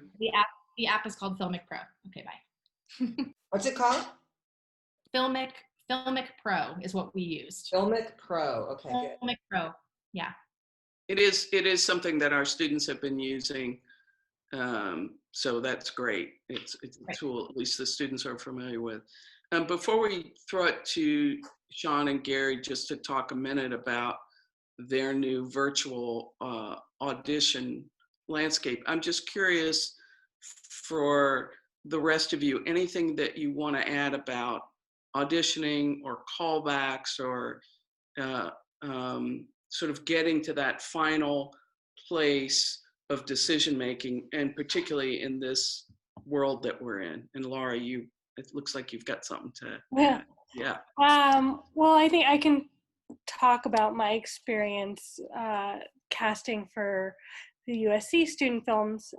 The app is called Filmic Pro. Okay, bye. What's it called? Filmic Filmic Pro is what we used. Filmic Pro. Okay, good. Filmic Pro. Yeah. It is something that our students have been using. So that's great. It's a tool at least the students are familiar with. Before we throw it to Shawn and Gary, just to talk a minute about their new virtual audition landscape, I'm just curious for the rest of you, anything that you want to add about auditioning or callbacks or sort of getting to that final place of decision making, and particularly in this world that we're in. And Laura, it looks like you've got something to add. Yeah. Well, I think I can talk about my experience casting for the USC student films.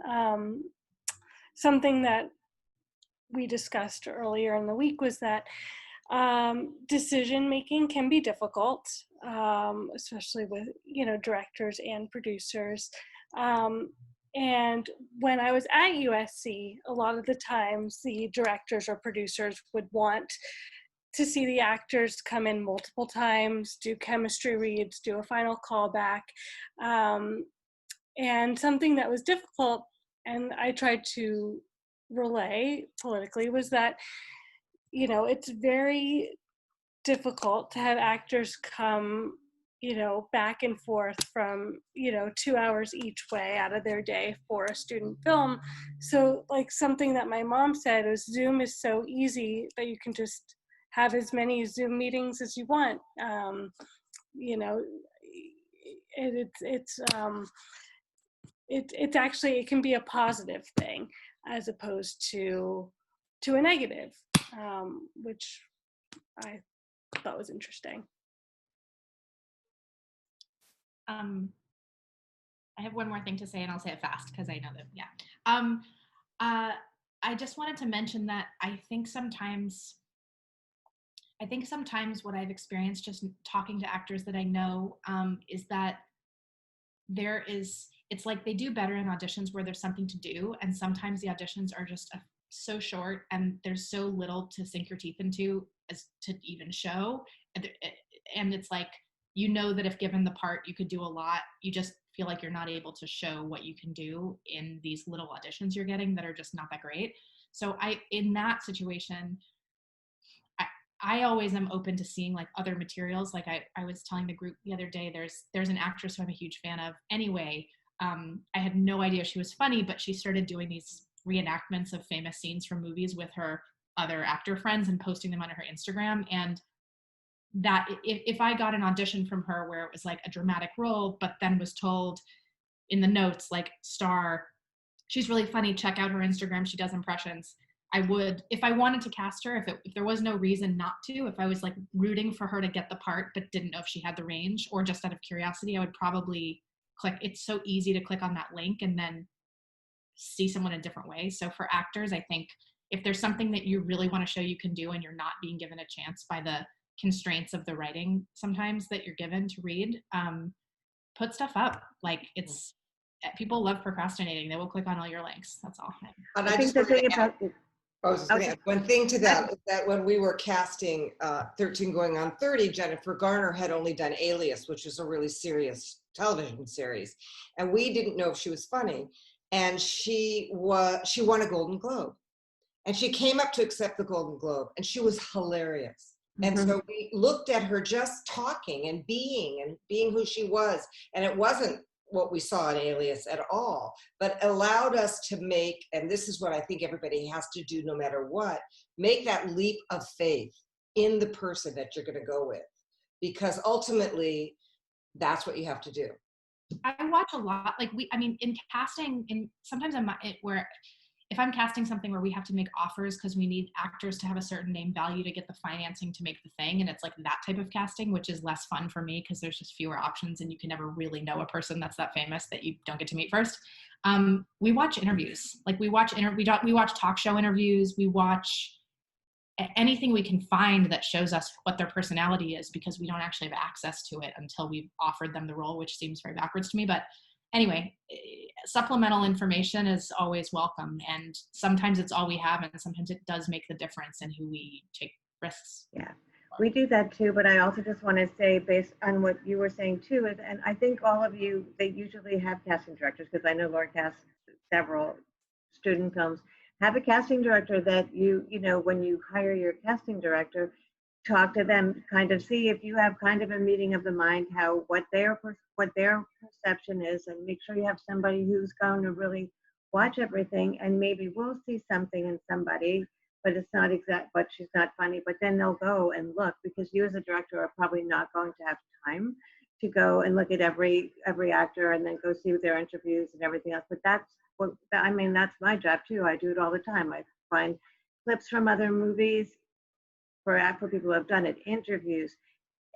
Something that we discussed earlier in the week was that decision making can be difficult, especially with directors and producers. And when I was at USC, a lot of the times the directors or producers would want to see the actors come in multiple times, do chemistry reads, do a final callback. And something that was difficult, and I tried to relay politically, was that, it's very difficult to have actors come back and forth from 2 hours each way out of their day for a student film. So like something that my mom said was, Zoom is so easy that you can just have as many Zoom meetings as you want. It's actually, it can be a positive thing as opposed to a negative, which I thought was interesting. I have one more thing to say, and I'll say it fast because I know that, yeah. I just wanted to mention that I think sometimes what I've experienced just talking to actors that I know is that it's like they do better in auditions where there's something to do, and sometimes the auditions are just so short and there's so little to sink your teeth into as to even show. And it's like, that if given the part, you could do a lot. You just feel like you're not able to show what you can do in these little auditions you're getting that are just not that great. So in that situation, I always am open to seeing like other materials. Like I was telling the group the other day, there's an actress who I'm a huge fan of. Anyway, I had no idea she was funny, but she started doing these reenactments of famous scenes from movies with her other actor friends and posting them on her Instagram. And that if I got an audition from her where it was like a dramatic role, but then was told in the notes, like, star, she's really funny, check out her Instagram, she does impressions, I would, if I wanted to cast her, if there was no reason not to, if I was like rooting for her to get the part but didn't know if she had the range, or just out of curiosity, I would probably click. It's so easy to click on that link and then see someone a different way. So for actors, I think if there's something that you really want to show you can do and you're not being given a chance by the constraints of the writing sometimes that you're given to read, put stuff up. Like, it's, people love procrastinating. They will click on all your links. That's all. And I think the thing about one thing to that is that when we were casting 13 Going on 30, Jennifer Garner had only done Alias, which was a really serious television series, and we didn't know if she was funny. And she won a Golden Globe, and she came up to accept the Golden Globe, and she was hilarious. And so we looked at her just talking and being who she was. And it wasn't what we saw in Alias at all, but allowed us to make, and this is what I think everybody has to do no matter what, make that leap of faith in the person that you're going to go with. Because ultimately, that's what you have to do. I watch a lot, like in casting, sometimes if I'm casting something where we have to make offers because we need actors to have a certain name value to get the financing to make the thing, and it's like that type of casting, which is less fun for me because there's just fewer options and you can never really know a person that's that famous that you don't get to meet first. We watch interviews. Like we watch talk show interviews. We watch anything we can find that shows us what their personality is, because we don't actually have access to it until we've offered them the role, which seems very backwards to me. But anyway, supplemental information is always welcome, and sometimes it's all we have, and sometimes it does make the difference in who we take risks. Yeah. We do that too, but I also just want to say, based on what you were saying too, is, and I think all of you, they usually have casting directors, because I know Laura casts several student films, have a casting director that you know, when you hire your casting director, talk to them, kind of see if you have kind of a meeting of the mind, what their perception is, and make sure you have somebody who's going to really watch everything, and maybe we'll see something in somebody, but it's not exact, but she's not funny, but then they'll go and look, because you as a director are probably not going to have time to go and look at every actor and then go see their interviews and everything else. But that's what, I mean, that's my job too. I do it all the time. I find clips from other movies for people who have done it, interviews,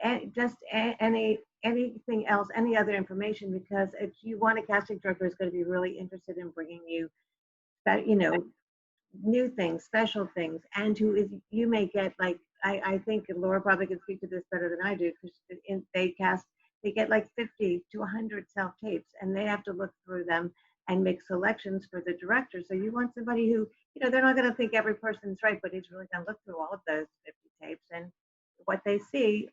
and just anything else, any other information, because if you want a casting director who's going to be really interested in bringing you that, you know, new things, special things, and who is, you may get, like, I think Laura probably can speak to this better than I do, because they get like 50 to 100 self-tapes, and they have to look through them and make selections for the director. So you want somebody who, you know, they're not going to think every person's right, but he's really going to look through all of those 50 tapes, and what they see,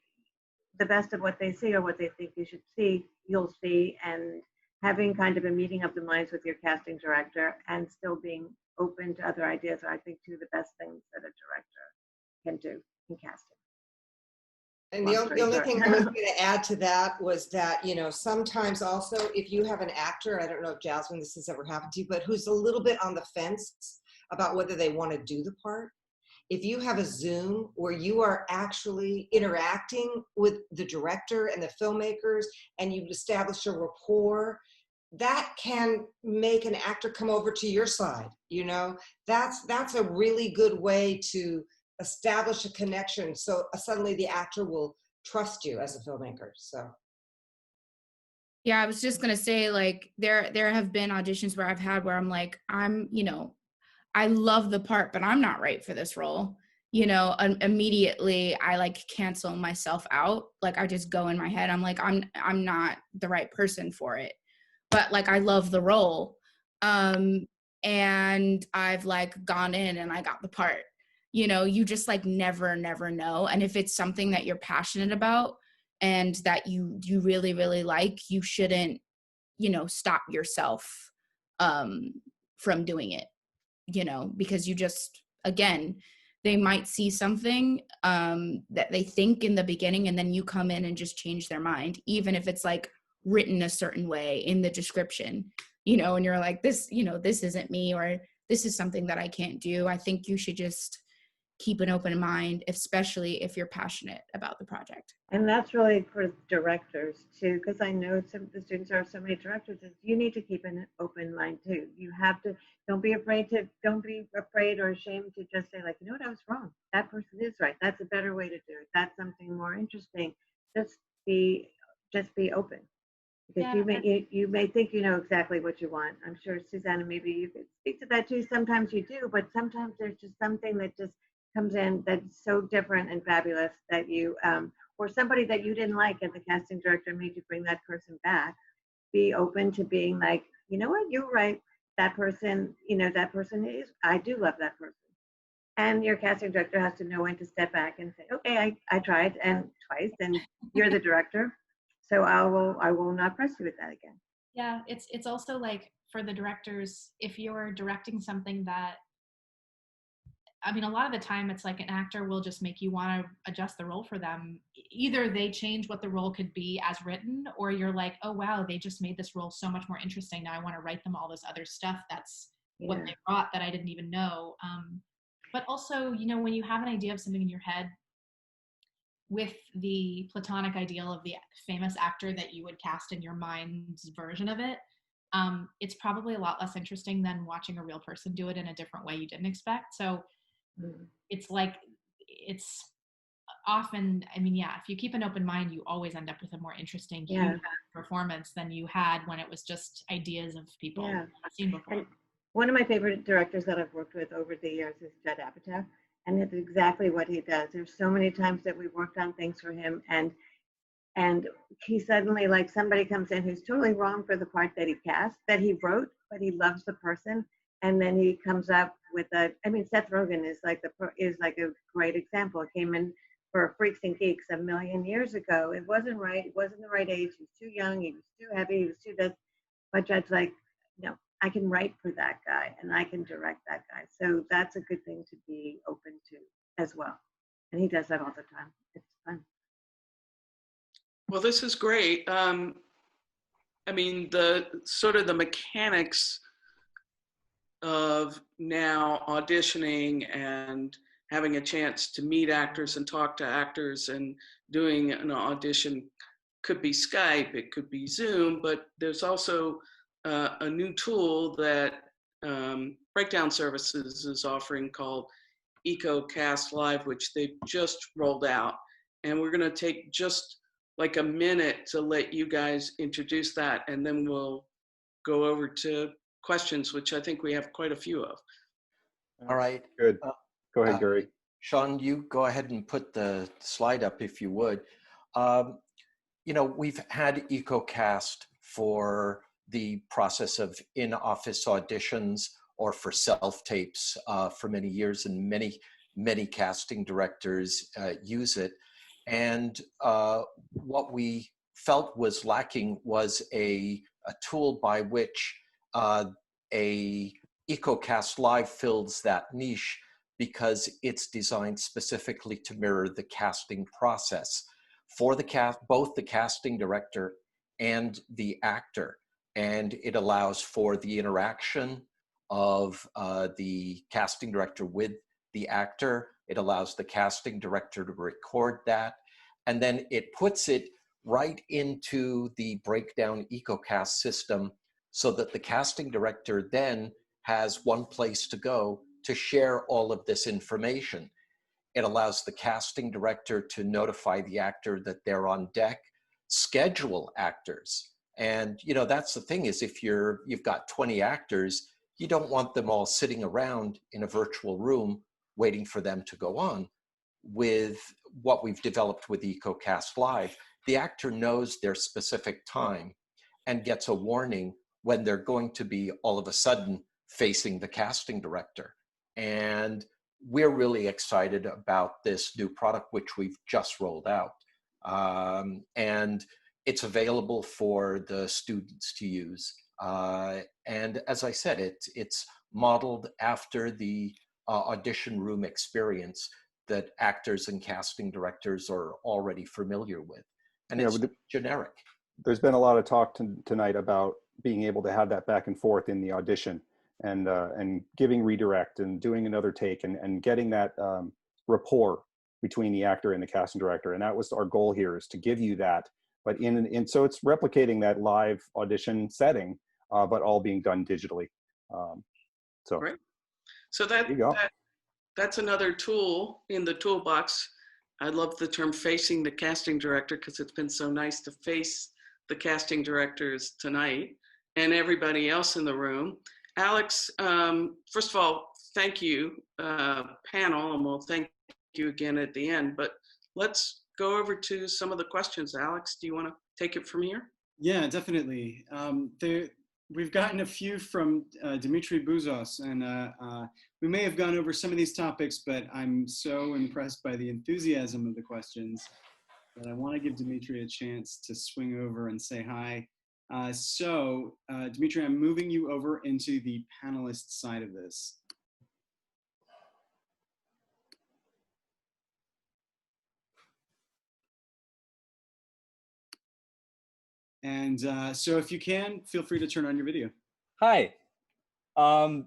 the best of what they see, or what they think you should see, you'll see. And having kind of a meeting of the minds with your casting director and still being open to other ideas are, I think, two of the best things that a director can do in casting. And the only thing I was going to add to that was that, you know, sometimes also if you have an actor, I don't know if Jasmine, this has ever happened to you, but who's a little bit on the fence about whether they want to do the part. If you have a Zoom where you are actually interacting with the director and the filmmakers, and you've established a rapport, that can make an actor come over to your side. You know, that's a really good way to establish a connection. So suddenly the actor will trust you as a filmmaker. So. Yeah, I was just gonna say, like, there have been auditions where I've had where I'm like, you know, I love the part, but I'm not right for this role. You know, immediately I like cancel myself out. Like, I just go in my head, I'm like, I'm not the right person for it. But like, I love the role. And I've like gone in and I got the part. You know, you just like never know. And if it's something that you're passionate about and that you really, really like, you shouldn't, you know, stop yourself from doing it, you know, because you just, again, they might see something that they think in the beginning, and then you come in and just change their mind, even if it's like written a certain way in the description, you know, and you're like, this, you know, this isn't me, or this is something that I can't do. I think you should just keep an open mind, especially if you're passionate about the project. And that's really for directors too, because I know some of the students are so many directors, is you need to keep an open mind too. You have to, don't be afraid or ashamed to just say, like, you know what, I was wrong. That person is right. That's a better way to do it. That's something more interesting. Just be open. Because you may think you know exactly what you want. I'm sure, Susannah, maybe you could speak to that too. Sometimes you do, but sometimes there's just something that just comes in that's so different and fabulous that you, or somebody that you didn't like and the casting director made you bring that person back. Be open to being like, you know what, you're right. That person, you know, that person is, I do love that person. And your casting director has to know when to step back and say, okay, I tried and twice, and you're the director. So I will not press you with that again. Yeah, it's also like for the directors, if you're directing something that, I mean, a lot of the time it's like an actor will just make you want to adjust the role for them. Either they change what the role could be as written, or you're like, oh wow, they just made this role so much more interesting. Now I want to write them all this other stuff that's what they brought that I didn't even know. But also, you know, when you have an idea of something in your head, with the platonic ideal of the famous actor that you would cast in your mind's version of it, it's probably a lot less interesting than watching a real person do it in a different way you didn't expect. So it's like, it's often, I mean, yeah, if you keep an open mind, you always end up with a more interesting performance than you had when it was just ideas of people I've seen before. And one of my favorite directors that I've worked with over the years is Judd Apatow. And it's exactly what he does. There's so many times that we've worked on things for him, and he suddenly, like, somebody comes in who's totally wrong for the part that he cast, that he wrote, but he loves the person, and then he comes up with I mean, Seth Rogen is like a great example. Came in for Freaks and Geeks a million years ago. It wasn't right. It wasn't the right age. He was too young. He was too heavy. He was too this. But Judge's like, no, I can write for that guy and I can direct that guy. So that's a good thing to be open to as well. And he does that all the time. It's fun. Well, this is great. I mean, the sort of the mechanics of now auditioning and having a chance to meet actors and talk to actors and doing an audition could be Skype, it could be Zoom, but there's also a new tool that Breakdown Services is offering called EcoCast Live, which they've just rolled out. And we're gonna take just like a minute to let you guys introduce that, and then we'll go over to questions, which I think we have quite a few of. All right. Good. Go ahead, Gary. Sean, you go ahead and put the slide up if you would. You know, we've had EcoCast for the process of in-office auditions or for self-tapes for many years, and many casting directors use it. And what we felt was lacking was a tool by which a EcoCast Live fills that niche, because it's designed specifically to mirror the casting process for the both the casting director and the actor. And it allows for the interaction of the casting director with the actor. It allows the casting director to record that. And then it puts it right into the Breakdown EcoCast system so that the casting director then has one place to go to share all of this information. It allows the casting director to notify the actor that they're on deck, schedule actors. And you know, that's the thing, is if you've got 20 actors, you don't want them all sitting around in a virtual room waiting for them to go on. With what we've developed with EcoCast Live, the actor knows their specific time and gets a warning when they're going to be all of a sudden facing the casting director. And we're really excited about this new product, which we've just rolled out. And it's available for the students to use. And as I said, it's modeled after the audition room experience that actors and casting directors are already familiar with. And it's generic. There's been a lot of talk tonight about being able to have that back and forth in the audition, and giving redirect and doing another take, and getting that rapport between the actor and the casting director. And that was our goal here, is to give you that, but so it's replicating that live audition setting, but all being done digitally. So right. So that's another tool in the toolbox. I love the term facing the casting director, because it's been so nice to face the casting directors tonight and everybody else in the room. Alex, first of all, thank you, panel, and we'll thank you again at the end, but let's go over to some of the questions. Alex, do you want to take it from here? Yeah, definitely. We've gotten a few from Dimitri Bouzos, and we may have gone over some of these topics, but I'm so impressed by the enthusiasm of the questions that I want to give Dimitri a chance to swing over and say hi. So, Dimitri, I'm moving you over into the panelist side of this. And so if you can, feel free to turn on your video. Hi, I'm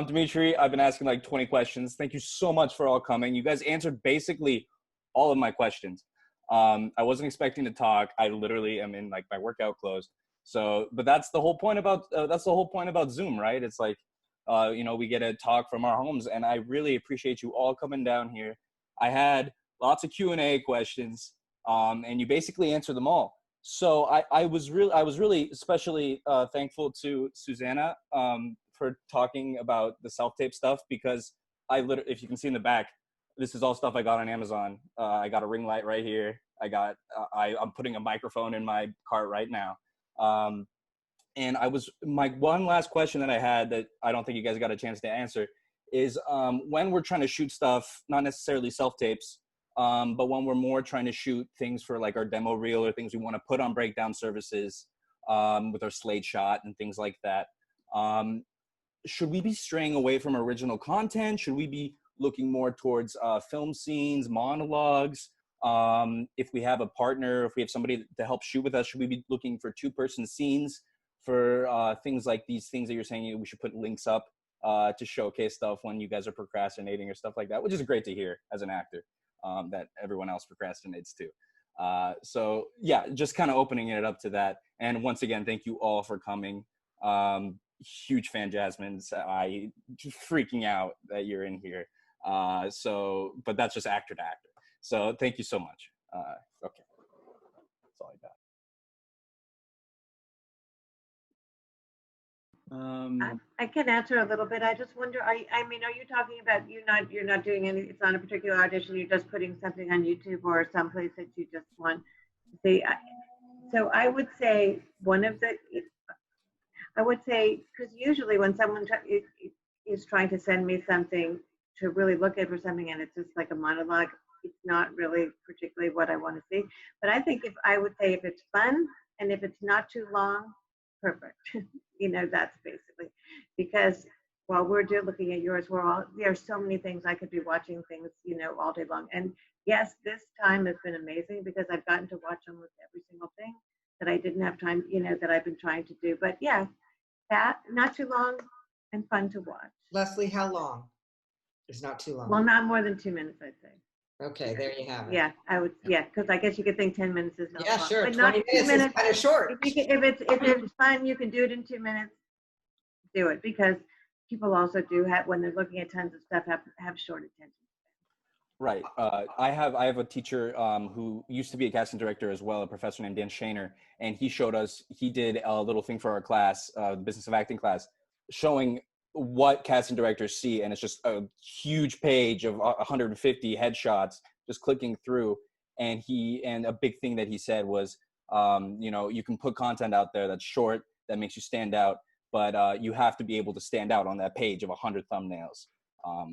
Dimitri. I've been asking like 20 questions. Thank you so much for all coming. You guys answered basically all of my questions. I wasn't expecting to talk. I literally am in like my workout clothes. So, but that's the whole point about Zoom, right? It's like, you know, we get to talk from our homes, and I really appreciate you all coming down here. I had lots of Q&A questions, and you basically answered them all. So I was really especially thankful to Susannah for talking about the self-tape stuff, because if you can see in the back, this is all stuff I got on Amazon. I got a ring light right here. I'm putting a microphone in my cart right now. And my one last question that I had that I don't think you guys got a chance to answer is, when we're trying to shoot stuff, not necessarily self-tapes, But when we're more trying to shoot things for like our demo reel or things we want to put on breakdown services with our slate shot and things like that, should we be straying away from original content? Should we be looking more towards film scenes, monologues? If we have a partner, if we have somebody to help shoot with us, should we be looking for two-person scenes for things like these things that you're saying we should put links up to showcase stuff when you guys are procrastinating or stuff like that, which is great to hear as an actor, that everyone else procrastinates too. So yeah, just kind of opening it up to that. And once again, thank you all for coming. Huge fan, Jasmine. I just freaking out that you're in here. But that's just actor to actor. So thank you so much. Okay, that's all I got. I can answer a little bit. I just wonder, I mean, are you talking about you're not doing any, it's not a particular audition, you're just putting something on YouTube or someplace that you just want to see? So I would say because usually when someone is trying to send me something to really look at for something and it's just like a monologue, it's not really particularly what I want to see. But I think I would say if it's fun and if it's not too long, perfect. That's basically, because while we're looking at yours, there are so many things. I could be watching things, all day long. And yes, this time has been amazing because I've gotten to watch almost every single thing that I didn't have time, that I've been trying to do. But yeah, that not too long and fun to watch. Leslie, how long? It's not too long. Well, not more than 2 minutes, I'd say. Okay, there you have it. Yeah, I would. Yeah, because I guess you could think 10 minutes is not long. Sure. But 20 minutes is kind of short. If it's fun, you can do it in 2 minutes. Do it, because people also do have, when they're looking at tons of stuff, have short attention. Right. I have a teacher who used to be a casting director as well, a professor named Dan Shaner, and he showed us, he did a little thing for our class, the business of acting class, showing what casting directors see, and it's just a huge page of 150 headshots, just clicking through. And a big thing that he said was, you can put content out there that's short, that makes you stand out, but you have to be able to stand out on that page of 100 thumbnails.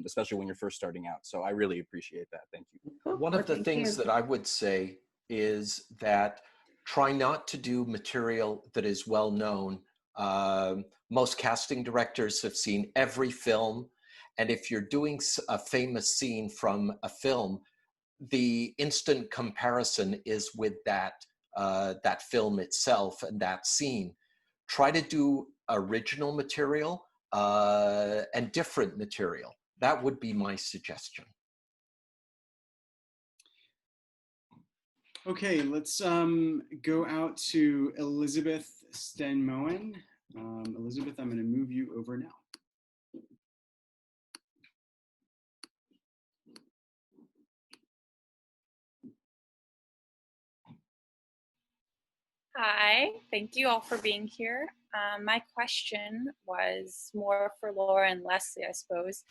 Especially when you're first starting out. So I really appreciate that. Thank you. One of the things that I would say is that try not to do material that is well known. Most casting directors have seen every film. And if you're doing a famous scene from a film, the instant comparison is with that film itself and that scene. Try to do original material and different material. That would be my suggestion. Okay, let's go out to Elizabeth Stenmoen. Elizabeth, I'm going to move you over now. Hi, thank you all for being here. My question was more for Laura and Leslie, I suppose.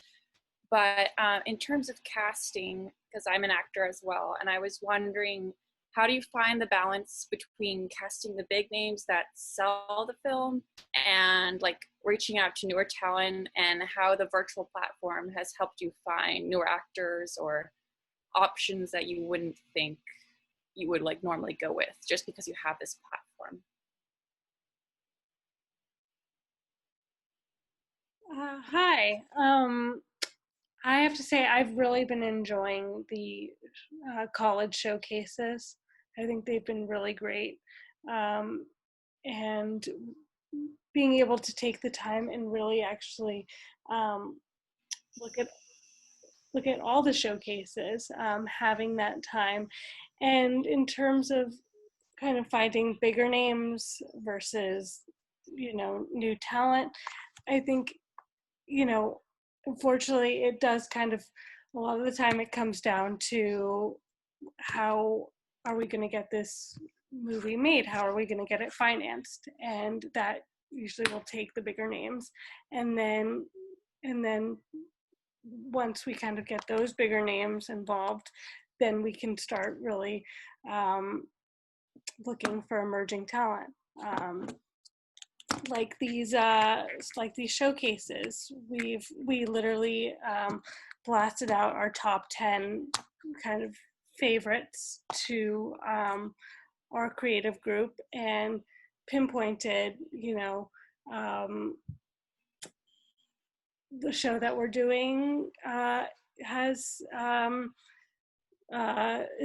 But in terms of casting, because I'm an actor as well, and I was wondering, how do you find the balance between casting the big names that sell the film and like reaching out to newer talent, and how the virtual platform has helped you find newer actors or options that you wouldn't think you would like normally go with just because you have this platform? Hi. I have to say I've really been enjoying the college showcases. I think they've been really great. And being able to take the time and really actually look at all the showcases, having that time. And in terms of kind of finding bigger names versus, new talent, I think, unfortunately, it does kind of, a lot of the time it comes down to how are we going to get this movie made? How are we going to get it financed? And that usually will take the bigger names. And then once we kind of get those bigger names involved, then we can start really looking for emerging talent. Like these showcases, we literally blasted out our top 10 kind of favorites to our creative group and pinpointed, the show that we're doing is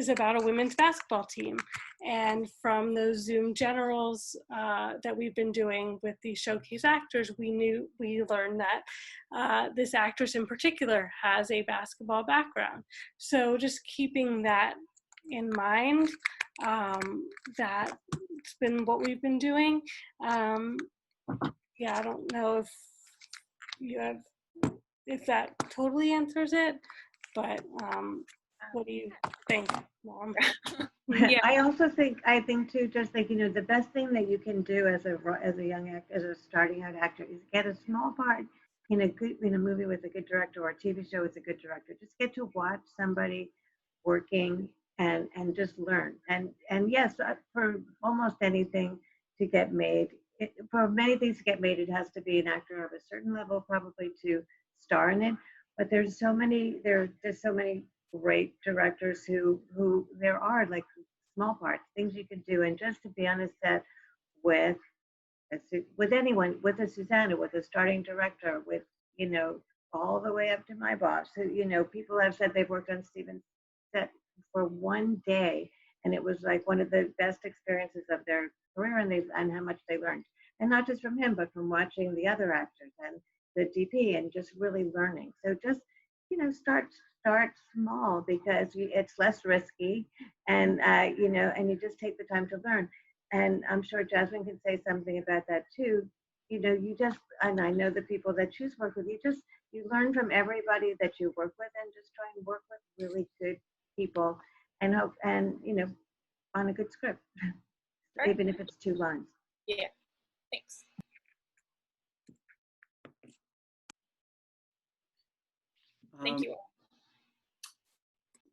about a women's basketball team. And from those Zoom generals that we've been doing with the showcase actors, we learned that this actress in particular has a basketball background. So just keeping that in mind, that's been what we've been doing. Yeah, I don't know if that totally answers it, but what do you think, Mom? Yeah. I think too, just like, the best thing that you can do as a young actor, as a starting out actor, is get a small part in a movie with a good director, or a TV show with a good director. Just get to watch somebody working and just learn. And yes, for almost anything to get made, for many things to get made, it has to be an actor of a certain level, probably, to star in it. But there's so many great directors who there are, like, small parts, things you could do. And just to be on a set with anyone, with a Susannah, with a starting director, with, all the way up to my boss, who, people have said they've worked on Steven's set for one day, and it was like one of the best experiences of their career, and how much they learned. And not just from him, but from watching the other actors and the DP, and just really learning. So just, start small, because it's less risky, and and you just take the time to learn. And I'm sure Jasmine can say something about that too. And I know the people that choose work with you learn from everybody that you work with, and just try and work with really good people, and hope, and on a good script, Right. even if it's 2 lines. Yeah, thanks. Thank you.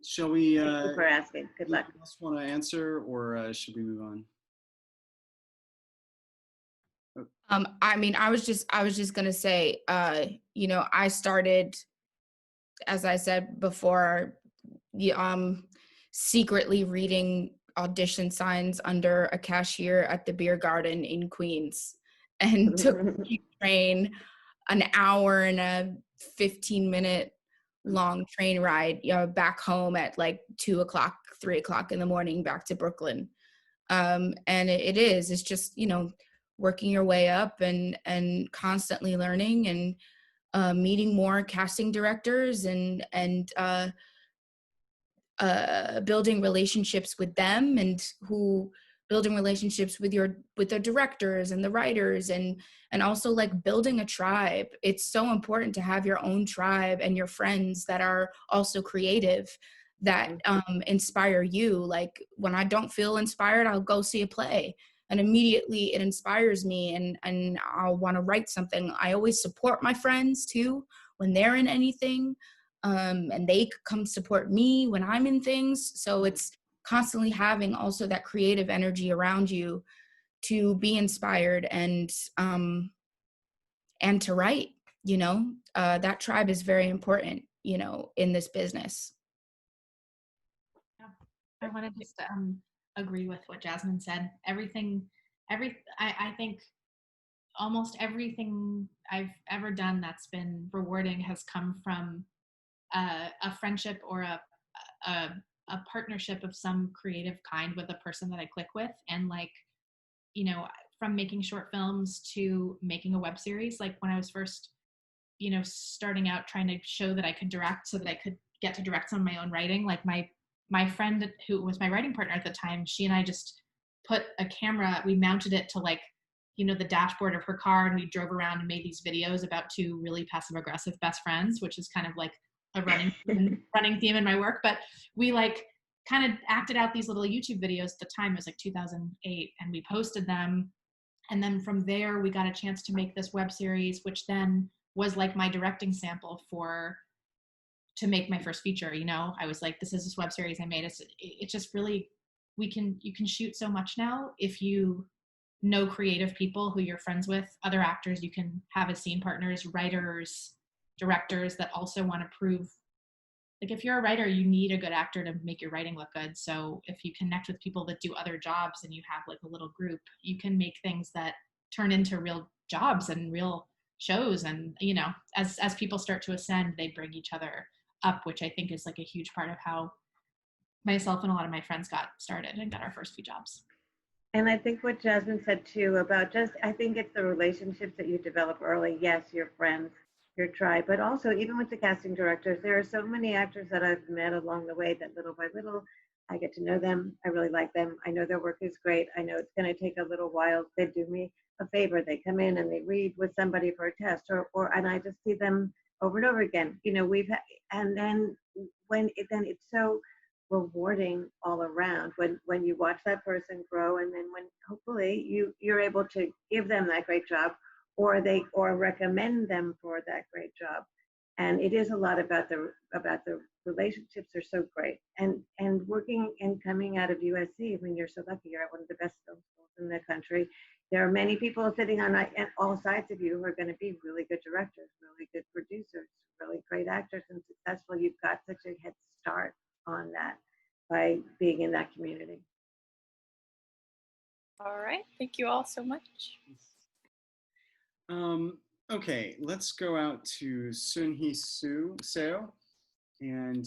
Shall we? Thank you for asking. Good luck. Anyone else want to answer, or should we move on? I was just gonna say, I started, as I said before, secretly reading audition signs under a cashier at the beer garden in Queens, and took a train, an hour and a 15-minute long train ride, back home at like 2 o'clock, 3 o'clock in the morning, back to Brooklyn. And it's just, working your way up and constantly learning, and meeting more casting directors, and building relationships with them, and building relationships with the directors and the writers, and also, like, building a tribe. It's so important to have your own tribe and your friends that are also creative, that inspire you. Like, when I don't feel inspired, I'll go see a play, and immediately it inspires me, and I'll want to write something. I always support my friends too when they're in anything, and they come support me when I'm in things. So it's constantly having also that creative energy around you to be inspired, and to write. That tribe is very important, in this business. Yeah. I want to just agree with what Jasmine said. I think almost everything I've ever done that's been rewarding has come from a friendship, or a partnership of some creative kind with a person that I click with. And, like, from making short films to making a web series, like when I was first, starting out trying to show that I could direct, so that I could get to direct some of my own writing, like my friend who was my writing partner at the time, she and I just put a camera, we mounted it to, like, the dashboard of her car, and we drove around and made these videos about 2 really passive aggressive best friends, which is kind of like a running theme in my work. But we, like, kind of acted out these little YouTube videos. At the time, it was like 2008, and we posted them. And then from there, we got a chance to make this web series, which then was like my directing sample to make my first feature. I was like, this is this web series I made. It's just really, you can shoot so much now if you know creative people who you're friends with, other actors you can have as scene partners, writers, directors that also want to prove like if you're a writer, you need a good actor to make your writing look good. So if you connect with people that do other jobs and you have like a little group, you can make things that turn into real jobs and real shows. And, you know, as people start to ascend, they bring each other up, which I think is like a huge part of how myself and a lot of my friends got started and got our first few jobs. And I think what Jasmine said too about just, I think it's the relationships that you develop early. Yes, your friends, your tribe, but also even with the casting directors, there are so many actors that I've met along the way that little by little, I get to know them. I really like them. I know their work is great. I know it's going to take a little while. They do me a favor. They come in and they read with somebody for a test, and I just see them over and over again. You know, and then then it's so rewarding all around when you watch that person grow, and then when hopefully you're able to give them that great job, or recommend them for that great job. And it is a lot about the relationships are so great, and working and coming out of USC. I mean, you're so lucky. You're at one of the best film schools in the country. There are many people sitting on all sides of you who are going to be really good directors, really good producers, really great actors and successful. You've got such a head start on that by being in that community. All right, thank you all so much. Okay, let's go out to Sunhee Seo, and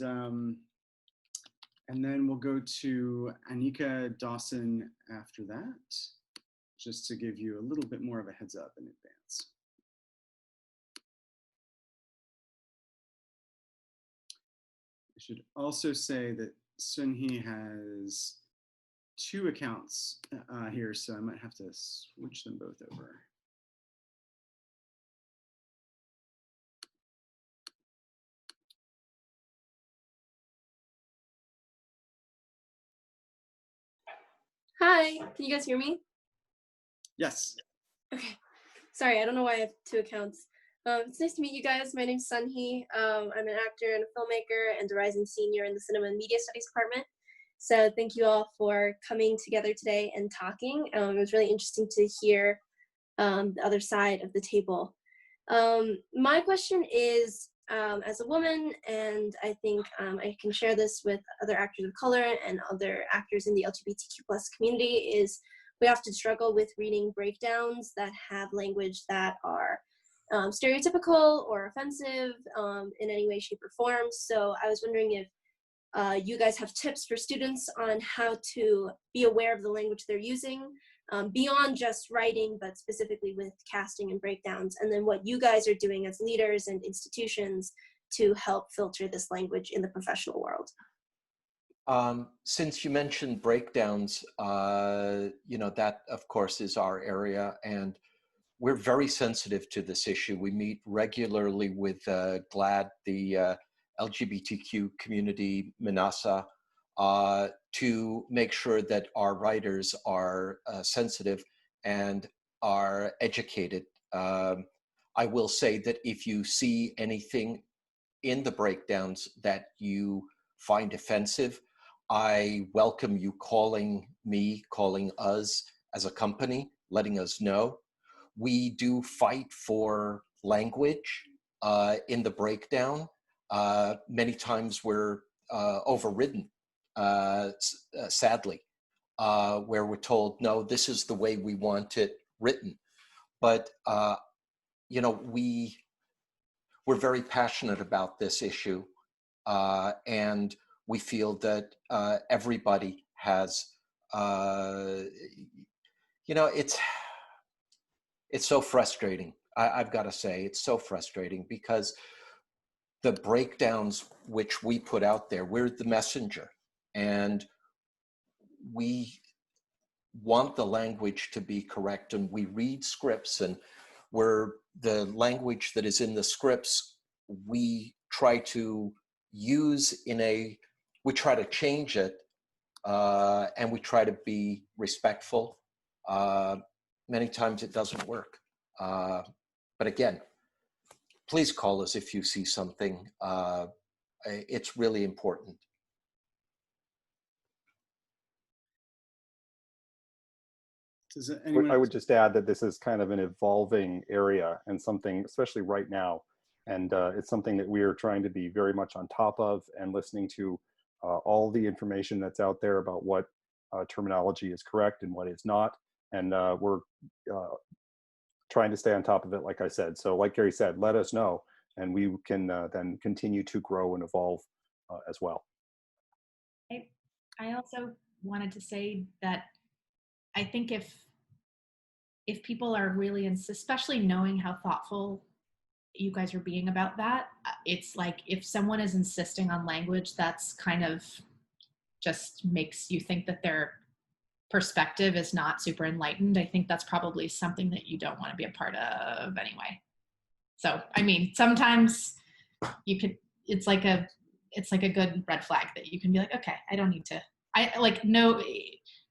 then we'll go to Anika Dawson after that, just to give you a little bit more of a heads up in advance. I should also say that Sunhee has 2 accounts here, so I might have to switch them both over. Hi, can you guys hear me? Yes. Okay. Sorry, I don't know why I have 2 accounts. It's nice to meet you guys. My name's Sunhee. I'm an actor and a filmmaker and a rising senior in the Cinema and Media Studies department. So thank you all for coming together today and talking. It was really interesting to hear the other side of the table. My question is, as a woman, and I think I can share this with other actors of color and other actors in the LGBTQ+ community, is we often struggle with reading breakdowns that have language that are stereotypical or offensive in any way, shape, or form. So I was wondering if you guys have tips for students on how to be aware of the language they're using, beyond just writing, but specifically with casting and breakdowns, and then what you guys are doing as leaders and institutions to help filter this language in the professional world. Since you mentioned breakdowns, you know, that of course is our area, and we're very sensitive to this issue. We meet regularly with GLAAD, the LGBTQ community, Manasa, to make sure that our writers are sensitive and are educated. I will say that if you see anything in the breakdowns that you find offensive, I welcome you calling me, calling us as a company, letting us know. We do fight for language in the breakdown. Many times we're overridden, sadly, where we're told, no, this is the way we want it written. But, you know, we're very passionate about this issue, and we feel that everybody has, you know, it's so frustrating. I've got to say, it's so frustrating because the breakdowns which we put out there, we're the messenger, and we want the language to be correct, and we read scripts, and the language that is in the scripts, we try to use we try to change it, and we try to be respectful. Many times it doesn't work. But again, please call us if you see something. It's really important. I would just add that this is kind of an evolving area, and something, especially right now, And it's something that we are trying to be very much on top of, and listening to all the information that's out there about what terminology is correct and what is not. And we're trying to stay on top of it, like I said. So like Gary said, let us know, and we can then continue to grow and evolve as well. I also wanted to say that I think if people are really, especially knowing how thoughtful you guys are being about that, it's like if someone is insisting on language that's kind of just makes you think that their perspective is not super enlightened, I think that's probably something that you don't want to be a part of anyway. So, I mean, sometimes you could, it's like a good red flag that you can be like, okay, I don't need to,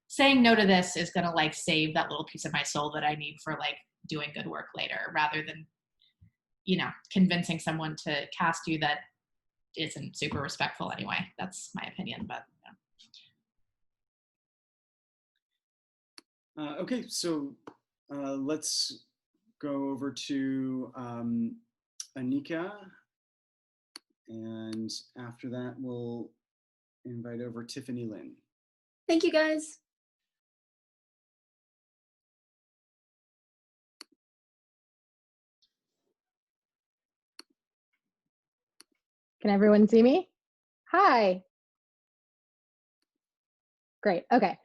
saying no to this is going to like save that little piece of my soul that I need for like doing good work later, rather than, you know, convincing someone to cast you that isn't super respectful anyway. That's my opinion, but yeah. Okay, so let's go over to Anika, and after that we'll invite over Tiffany Lynn. Thank you, guys. Can everyone see me? Hi. Great. Okay.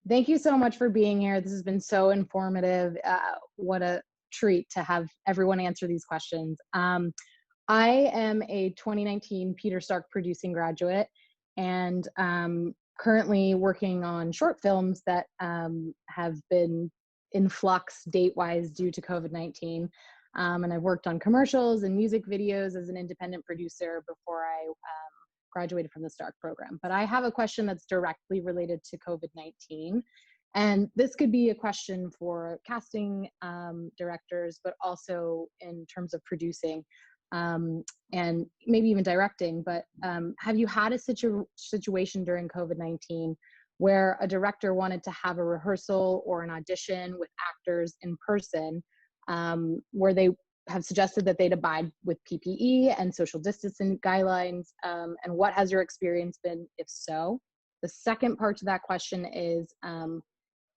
Thank you so much for being here. This has been so informative. What a treat to have everyone answer these questions. I am a 2019 Peter Stark producing graduate, and currently working on short films that have been in flux date-wise due to COVID-19. And I've worked on commercials and music videos as an independent producer before I graduated from the Stark program. But I have a question that's directly related to COVID-19. And this could be a question for casting directors, but also in terms of producing and maybe even directing. But have you had a situation during COVID-19 where a director wanted to have a rehearsal or an audition with actors in person, where they have suggested that they'd abide with PPE and social distancing guidelines, and what has your experience been, if so? The second part to that question is,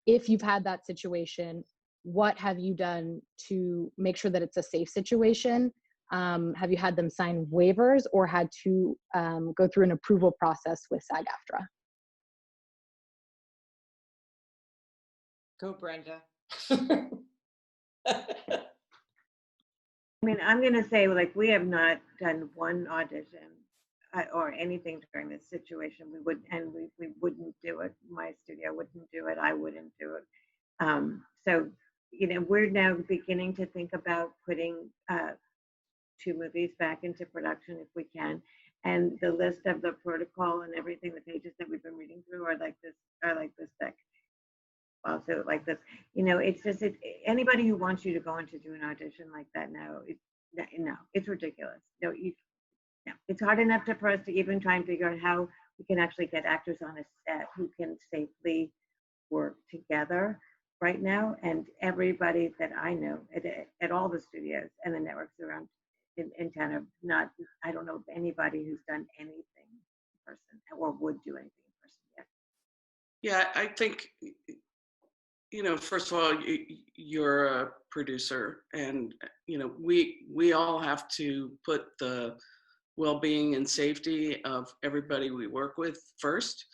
if you've had that situation, what have you done to make sure that it's a safe situation? Have you had them sign waivers or had to go through an approval process with SAG-AFTRA? Go, Brenda. I mean, I'm going to say, like, we have not done one audition or anything during this situation. We wouldn't do it. My studio wouldn't do it. I wouldn't do it. So, you know, we're now beginning to think about putting 2 movies back into production if we can. And the list of the protocol and everything, the pages that we've been reading through are like this thick. Also like this, you know, it's just, anybody who wants you to go in to do an audition like that now, no, it's ridiculous. No, it's hard enough for us to even try and figure out how we can actually get actors on a set who can safely work together right now. And everybody that I know at all the studios and the networks around in town have not, I don't know of anybody who's done anything in person or would do anything in person yet. Yeah, I think, you know, first of all, you're a producer, and, you know, we all have to put the well-being and safety of everybody we work with first.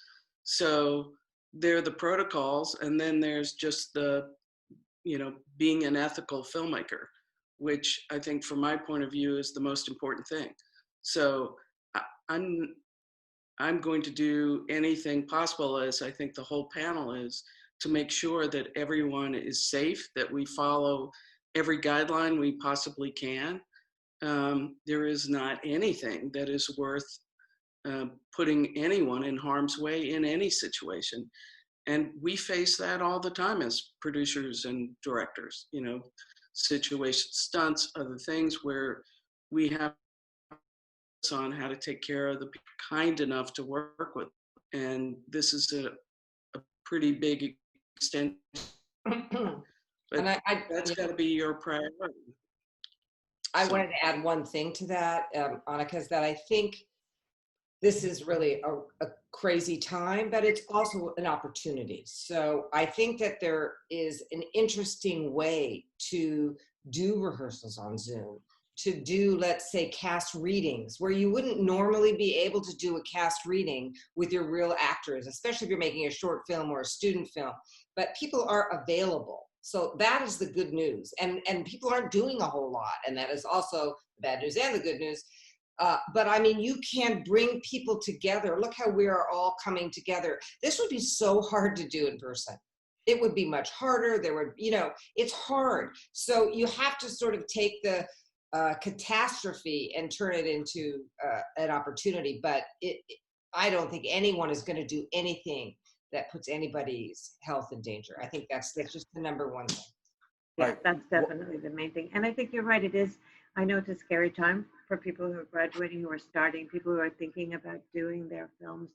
So there are the protocols, and then there's just the, you know, being an ethical filmmaker, which I think from my point of view is the most important thing. So I'm going to do anything possible, as I think the whole panel is, to make sure that everyone is safe, that we follow every guideline we possibly can. There is not anything that is worth putting anyone in harm's way in any situation. And we face that all the time as producers and directors, you know, situations, stunts, other things where we have on how to take care of the people kind enough to work with. And this is a pretty big extent, but that's got to be your priority. I wanted to add one thing to that, Annika, is that I think this is really a crazy time, but it's also an opportunity. So I think that there is an interesting way to do rehearsals on Zoom, to do, let's say, cast readings, where you wouldn't normally be able to do a cast reading with your real actors, especially if you're making a short film or a student film, but people are available. So that is the good news. And people aren't doing a whole lot. And that is also the bad news and the good news. But I mean, you can bring people together. Look how we are all coming together. This would be so hard to do in person. It would be much harder. There would, you know, it's hard. So you have to sort of take the catastrophe and turn it into an opportunity. But I don't think anyone is going to do anything that puts anybody's health in danger. I think that's just the number one thing. Yeah, that's definitely the main thing. And I think you're right. It is, I know it's a scary time for people who are graduating, who are starting, people who are thinking about doing their films.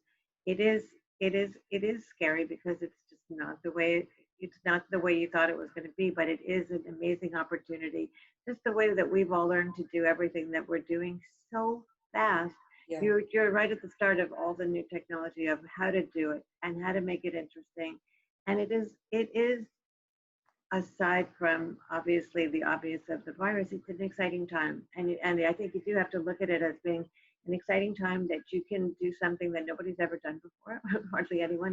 It is scary because it's just not the way, it's not the way you thought it was going to be, but it is an amazing opportunity. Just the way that we've all learned to do everything that we're doing so fast. Yeah. You're right at the start of all the new technology of how to do it and how to make it interesting. And it is aside from obviously the obvious of the virus, it's an exciting time. And I think you do have to look at it as being an exciting time that you can do something that nobody's ever done before, hardly anyone,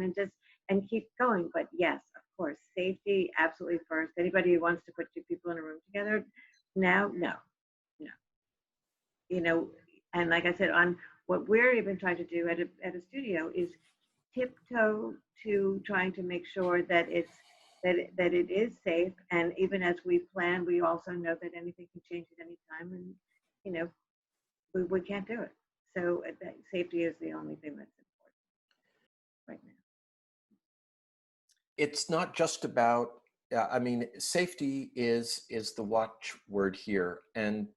and keep going. But yes, of course, safety absolutely first. Anybody who wants to put two people in a room together now, no. You know, and like I said, on what we're even trying to do at a studio is tiptoe to trying to make sure that it is safe. And even as we plan, we also know that anything can change at any time, and you know, we can't do it. So that safety is the only thing that's important right now. It's not just about, I mean, safety is the watchword here. And,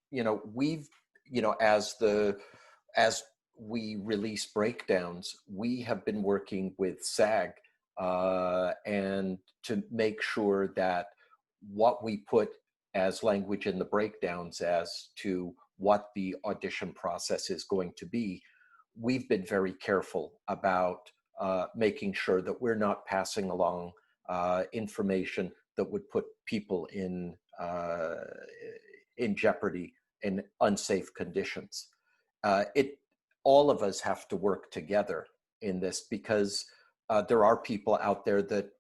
you know, as we release breakdowns, we have been working with SAG and to make sure that what we put as language in the breakdowns as to what the audition process is going to be, we've been very careful about making sure that we're not passing along information that would put people in jeopardy in unsafe conditions. All of us have to work together in this because there are people out there that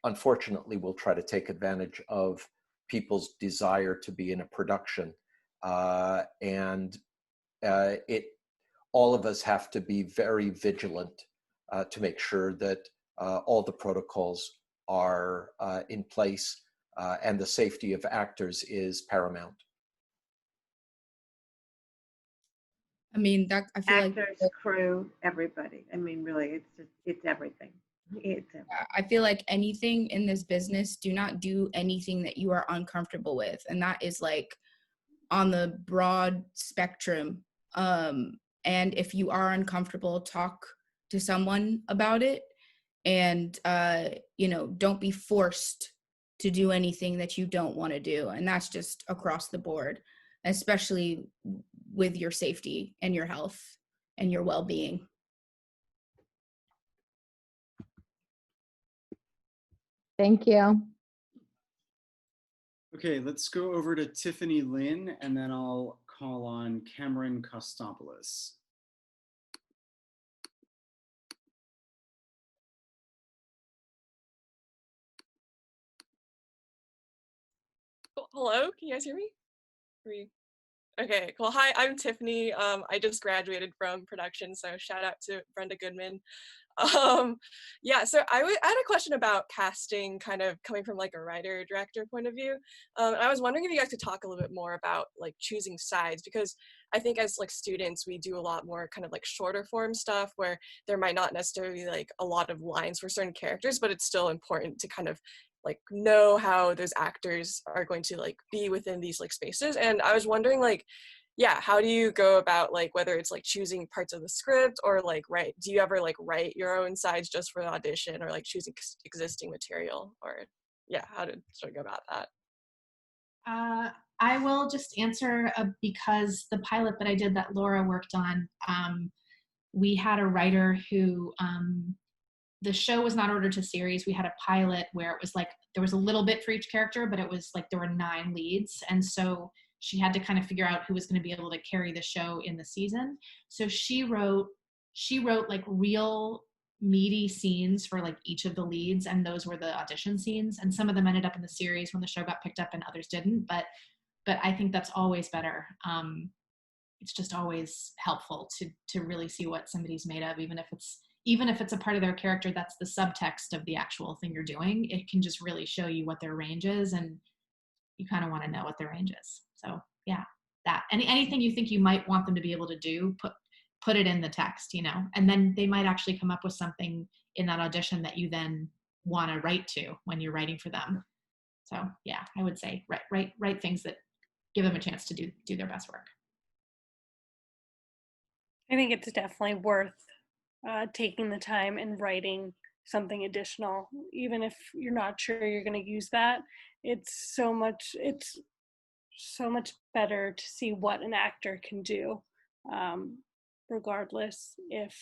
unfortunately will try to take advantage of people's desire to be in a production. All of us have to be very vigilant to make sure that all the protocols are in place and the safety of actors is paramount. I mean, that I feel actors, like crew, everybody. I mean, really, it's everything. I feel like anything in this business, do not do anything that you are uncomfortable with, and that is like on the broad spectrum. And if you are uncomfortable, talk to someone about it, and you know, don't be forced to do anything that you don't want to do, and that's just across the board, especially with your safety and your health and your well-being. Thank you. Okay, let's go over to Tiffany Lynn, and then I'll call on Cameron Kostopoulos. Hello, can you guys hear me? Okay, cool. Hi, I'm Tiffany. I just graduated from production, so shout out to Brenda Goodman. Yeah, so I had a question about casting, kind of coming from like a writer-director point of view. I was wondering if you guys could talk a little bit more about like choosing sides, because I think as like students, we do a lot more kind of like shorter form stuff where there might not necessarily be like a lot of lines for certain characters, but it's still important to kind of like know how those actors are going to like be within these like spaces. And I was wondering like, yeah, how do you go about like whether it's like choosing parts of the script or like do you ever like write your own sides just for the audition, or like choosing existing material, or yeah, how did sort of go about that? I will just answer because the pilot that I did that Laura worked on, we had a writer who, the show was not ordered to series. We had a pilot where it was like, there was a little bit for each character, but it was like there were 9 leads. And so she had to kind of figure out who was going to be able to carry the show in the season. So she wrote like real meaty scenes for like each of the leads, and those were the audition scenes. And some of them ended up in the series when the show got picked up and others didn't. But I think that's always better. It's just always helpful to really see what somebody's made of, even if it's a part of their character that's the subtext of the actual thing you're doing. It can just really show you what their range is, and you kind of want to know what their range is. So yeah, that anything you think you might want them to be able to do, put it in the text, you know, and then they might actually come up with something in that audition that you then want to write to when you're writing for them. So yeah, I would say write things that give them a chance to do their best work. I think it's definitely worth taking the time and writing something additional, even if you're not sure you're going to use that. It's so much better to see what an actor can do, regardless if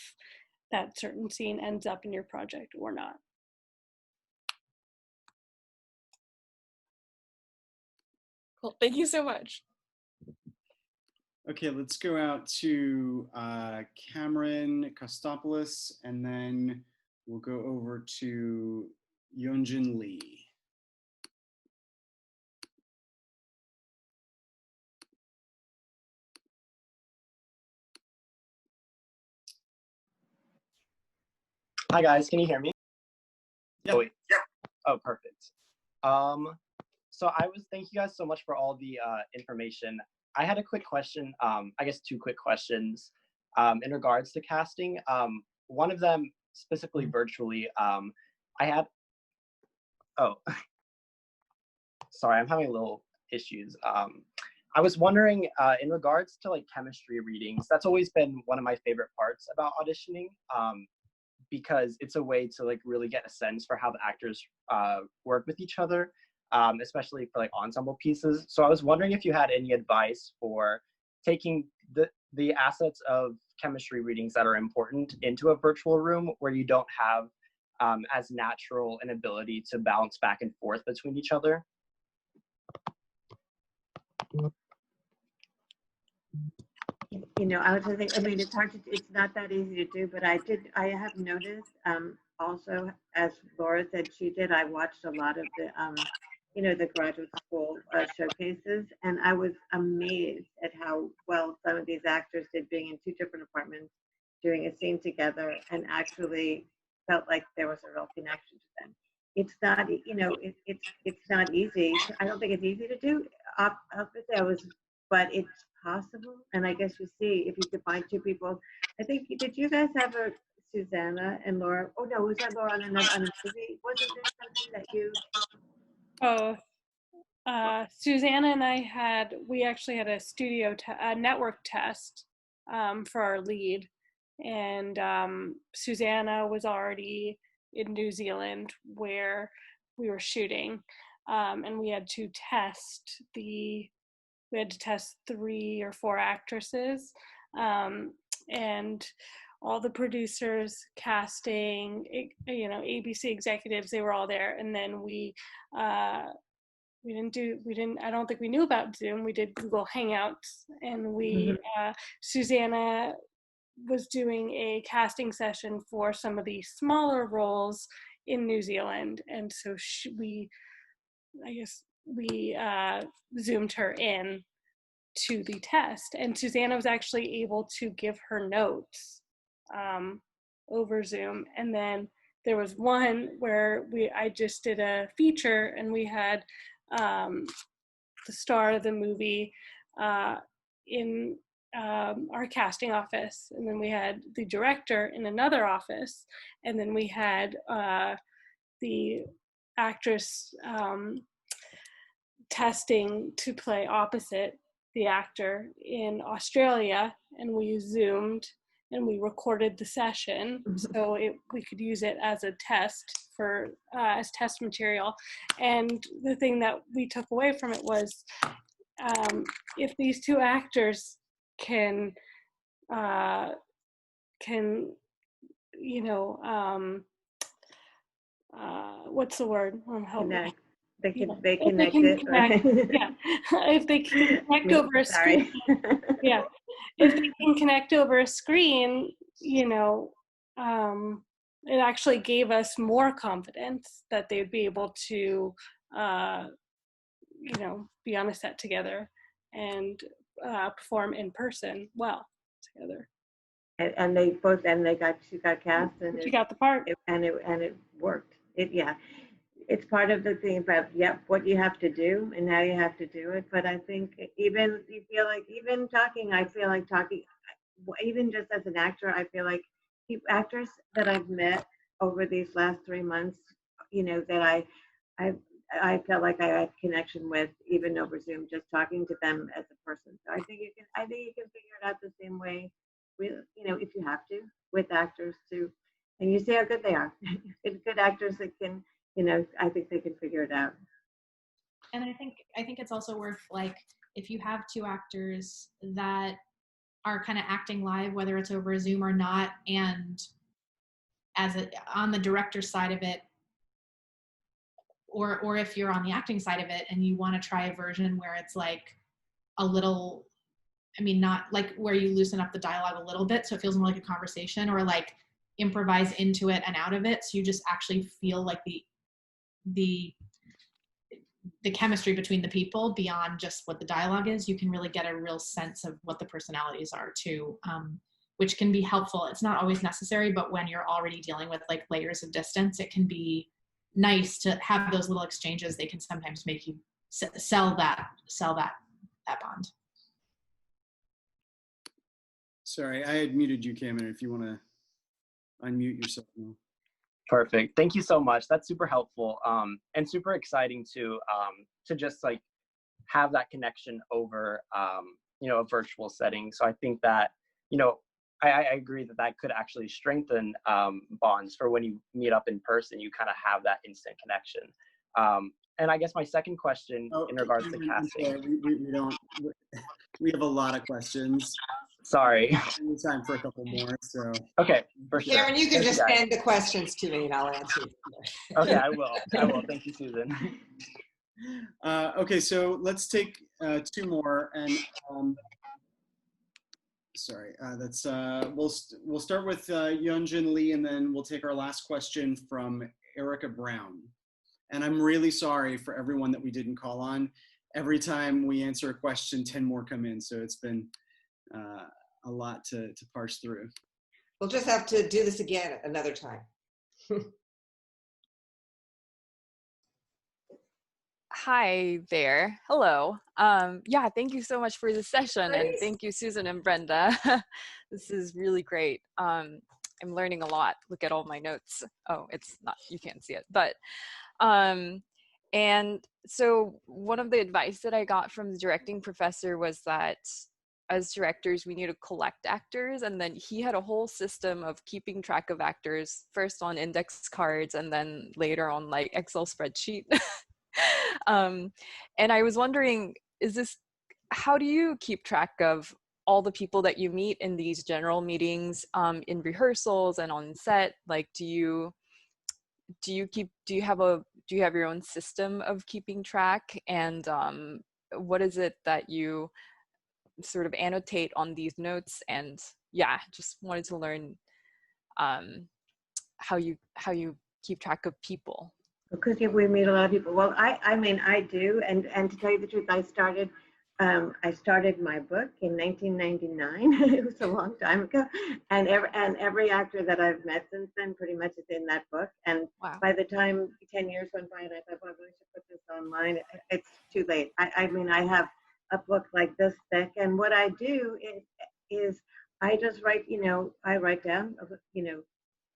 that certain scene ends up in your project or not. Cool. Thank you so much. Okay, let's go out to Cameron Kostopoulos, and then we'll go over to Yeonjin Lee. Hi guys, can you hear me? Yeah. Oh, wait. Yeah. Oh, perfect. So thank you guys so much for all the information. I had a quick question, I guess 2 quick questions in regards to casting. One of them specifically virtually, sorry, I'm having a little issues. I was wondering in regards to like chemistry readings, that's always been one of my favorite parts about auditioning. Because it's a way to like really get a sense for how the actors work with each other, especially for like ensemble pieces. So I was wondering if you had any advice for taking the assets of chemistry readings that are important into a virtual room where you don't have as natural an ability to bounce back and forth between each other. You know, I would think, I mean, it's not that easy to do, but I have noticed, also, as Laura said she did, I watched a lot of the, you know, the graduate school showcases, and I was amazed at how well some of these actors did being in 2 different apartments, doing a scene together, and actually felt like there was a real connection to them. It's not, you know, it's not easy. I don't think it's easy to do. But it's possible, and I guess you see if you could find 2 people. I think, did you guys have a Susannah and Laura? Oh no, was that Laura on a movie? Wasn't there something that you? Oh, Susannah and I we actually had a network test for our lead, and Susannah was already in New Zealand where we were shooting, and we had to test 3 or 4 actresses, and all the producers, casting, you know, ABC executives, they were all there. And then I don't think we knew about Zoom. We did Google Hangouts, and Susannah was doing a casting session for some of the smaller roles in New Zealand. And so we Zoomed her in to the test, and Susannah was actually able to give her notes over Zoom. And then there was one where I just did a feature, and we had the star of the movie in our casting office, and then we had the director in another office, and then we had the actress testing to play opposite the actor in Australia, and we Zoomed and we recorded the session so we could use it as a test as test material. And the thing that we took away from it was if these two actors can you know, what's the word? Connect. They can Yeah. they If they connect can it. connect, yeah. If they can connect over a screen, yeah. If they can connect over a screen, you know, it actually gave us more confidence that they'd be able to, you know, be on a set together and perform in person well together. And they both, and she got cast, and she got the part, and it worked. It's part of the thing about what you have to do and how you have to do it. But I think even just as an actor, I feel like actors that I've met over these last 3 months, you know, that I felt like I had connection with, even over Zoom, just talking to them as a person. So I think you can figure it out the same way, you know, if you have to, with actors too, and you see how good they are. It's good actors that can, you know, I think they can figure it out. And I think it's also worth, like, if you have two actors that are kind of acting live, whether it's over Zoom or not, and on the director's side of it, or if you're on the acting side of it and you want to try a version where it's like a little, I mean, not like where you loosen up the dialogue a little bit so it feels more like a conversation, or like improvise into it and out of it, so you just actually feel like the chemistry between the people beyond just what the dialogue is. You can really get a real sense of what the personalities are too, which can be helpful. It's not always necessary, but when you're already dealing with like layers of distance, it can be nice to have those little exchanges. They can sometimes make you sell that bond. Sorry, I had muted you, Cameron, if you want to unmute yourself now. Perfect. Thank you so much. That's super helpful, and super exciting to just like have that connection over you know, a virtual setting. So I think that, you know, I agree that could actually strengthen bonds for when you meet up in person. You kind of have that instant connection. And I guess my second question in regards to casting. We have a lot of questions. Sorry. We have time for a couple more. So okay, for sure. Karen, you can Thank just guys. send the questions to me and I'll answer. Okay, I will. Thank you, Susan. Okay, so let's take two more, and sorry, that's we'll start with Yunjin Lee, and then we'll take our last question from Erica Brown. And I'm really sorry for everyone that we didn't call on. Every time we answer a question, 10 more come in, so it's been a lot to parse through. We'll just have to do this again another time. Hi there. Hello. Yeah, thank you so much for the session, and thank you, Susan and Brenda. This is really great. I'm learning a lot. Look at all my notes. Oh, it's not, you can't see it, but and so one of the advice that I got from the directing professor was that as directors, we need to collect actors, and then he had a whole system of keeping track of actors, first on index cards and then later on like Excel spreadsheet. And I was wondering, how do you keep track of all the people that you meet in these general meetings, in rehearsals and on set? Like, do you have your own system of keeping track? And what is it that you sort of annotate on these notes? And yeah, just wanted to learn how you keep track of people. Because we meet a lot of people. Well, I mean, I do, and to tell you the truth, I started my book in 1999. It was a long time ago, and every actor that I've met since then pretty much is in that book. And wow. By the time 10 years went by, and I thought, well, I should put this online, it's too late. I mean, I have a book like this thick, and what I do is I just write. I write down,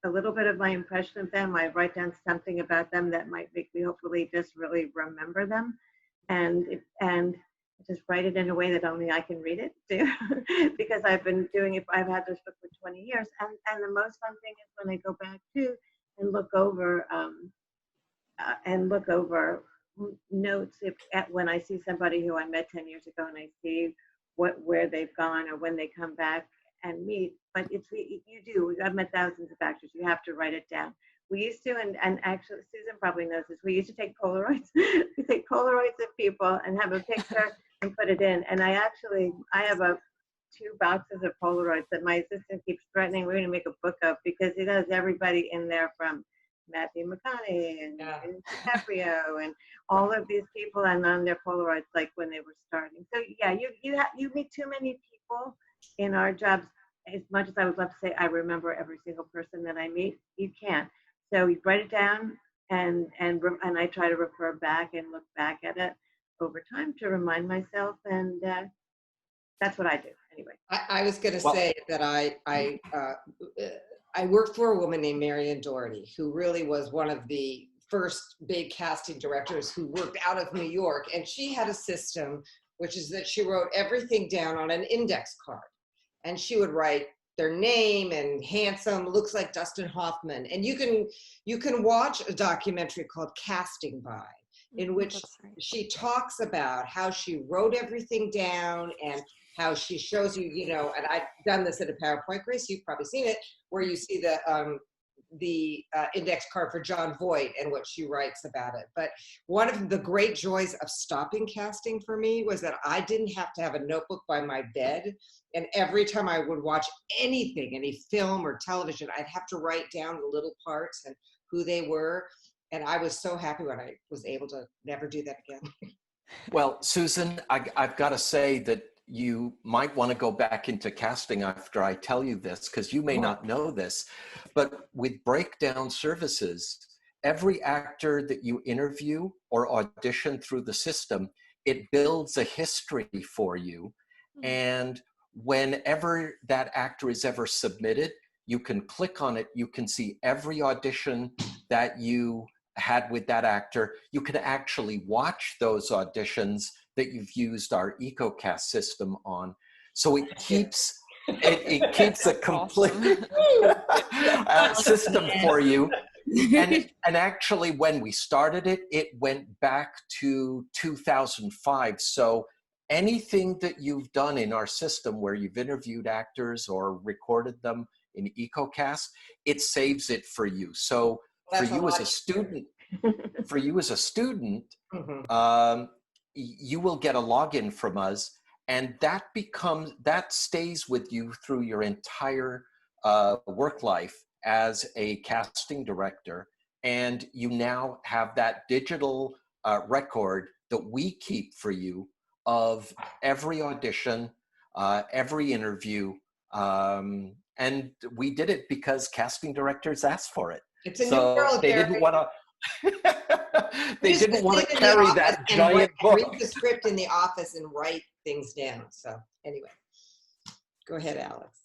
a little bit of my impression of them. I write down something about them that might make me hopefully just really remember them, and just write it in a way that only I can read it too, because I've been doing it. I've had this book for 20 years, and the most fun thing is when I go back to and look over notes when I see somebody who I met 10 years ago and I see where they've gone or when they come back and meet. But I've met thousands of actors. You have to write it down. We used to, and actually Susan probably knows this, we used to take Polaroids. We take Polaroids of people and have a picture and put it in. And I have 2 boxes of Polaroids that my assistant keeps threatening we're going to make a book of, because it has everybody in there from Matthew McConaughey and DiCaprio and all of these people, and on their Polaroids, like when they were starting. So yeah, you meet too many people in our jobs. As much as I would love to say I remember every single person that I meet, you can't. So you write it down, and I try to refer back and look back at it over time to remind myself, and that's what I do anyway. I was going to say that I worked for a woman named Marion Doherty, who really was one of the first big casting directors who worked out of New York. And she had a system, which is that she wrote everything down on an index card. And she would write their name and handsome, looks like Dustin Hoffman. And you can watch a documentary called Casting By, in which she talks about how she wrote everything down and how she shows you, and I've done this in a PowerPoint, Grace, you've probably seen it, where you see the index card for John Voight and what she writes about it. But one of the great joys of stopping casting for me was that I didn't have to have a notebook by my bed. And every time I would watch anything, any film or television, I'd have to write down the little parts and who they were. And I was so happy when I was able to never do that again. Well, Susan, I've got to say that you might want to go back into casting after I tell you this, because you may not know this, but with breakdown services, every actor that you interview or audition through the system, it builds a history for you. And whenever that actor is ever submitted, you can click on it, you can see every audition that you had with that actor. You can actually watch those auditions that you've used our EcoCast system on. So it keeps it keeps a complete system for you. And actually, when we started it, it went back to 2005. So anything that you've done in our system where you've interviewed actors or recorded them in EcoCast, it saves it for you. So for you as a student, you will get a login from us, and that stays with you through your entire work life as a casting director. And you now have that digital record that we keep for you of every audition, every interview. And we did it because casting directors asked for it. It's a new world, they didn't want to. They didn't want to carry that giant book. Read the script in the office and write things down. So anyway, go ahead, Alex.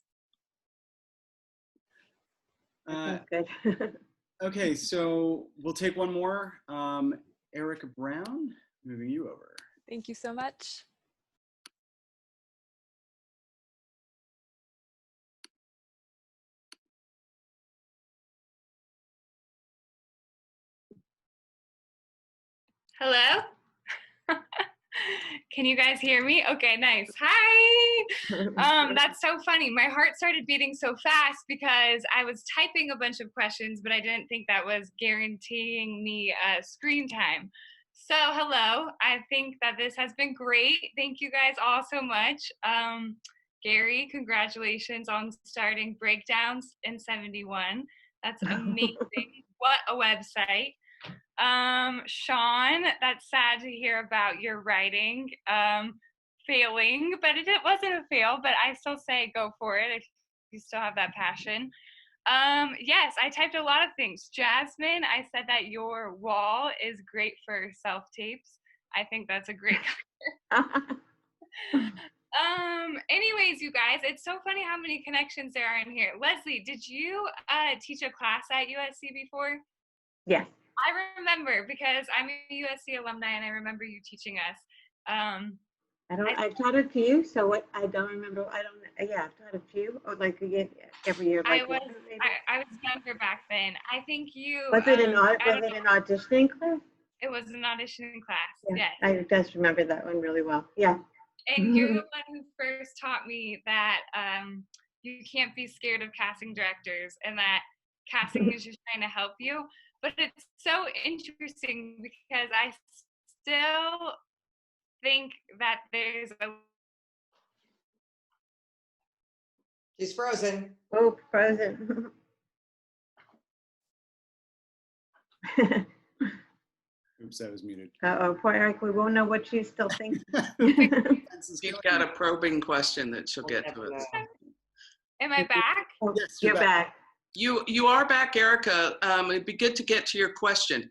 Good. Okay, so we'll take one more. Erica Brown, moving you over. Thank you so much. Hello? Can you guys hear me? Okay, nice. Hi! That's so funny. My heart started beating so fast because I was typing a bunch of questions, but I didn't think that was guaranteeing me screen time. So hello, I think that this has been great. Thank you guys all so much. Gary, congratulations on starting Breakdowns in '71. That's amazing. What a website. Shawn, that's sad to hear about your writing failing, but it wasn't a fail, but I still say go for it if you still have that passion. Yes, I typed a lot of things. Jasmine, I said that your wall is great for self-tapes. I think that's a great anyways, you guys, it's so funny how many connections there are in here. Leslie, did you teach a class at USC before? Yes. I remember because I'm a USC alumni and I remember you teaching us. I've taught a few, so what I don't remember. I've taught a few, or like every year. Like I was younger back then. I think you was it an auditioning class? It was an auditioning class. Yeah, Yes. I just remember that one really well. Yeah. And you're the one who first taught me that you can't be scared of casting directors and that casting is just trying to help you. But it's so interesting because I still think that there's a She's frozen. Oh, frozen. Oops, I was muted. Uh-oh, poor Eric, we won't know what she's still thinking. She's got a probing question that she'll get to us. Am I back? Oh, Yes, you're back. You are back, Erica. It'd be good to get to your question.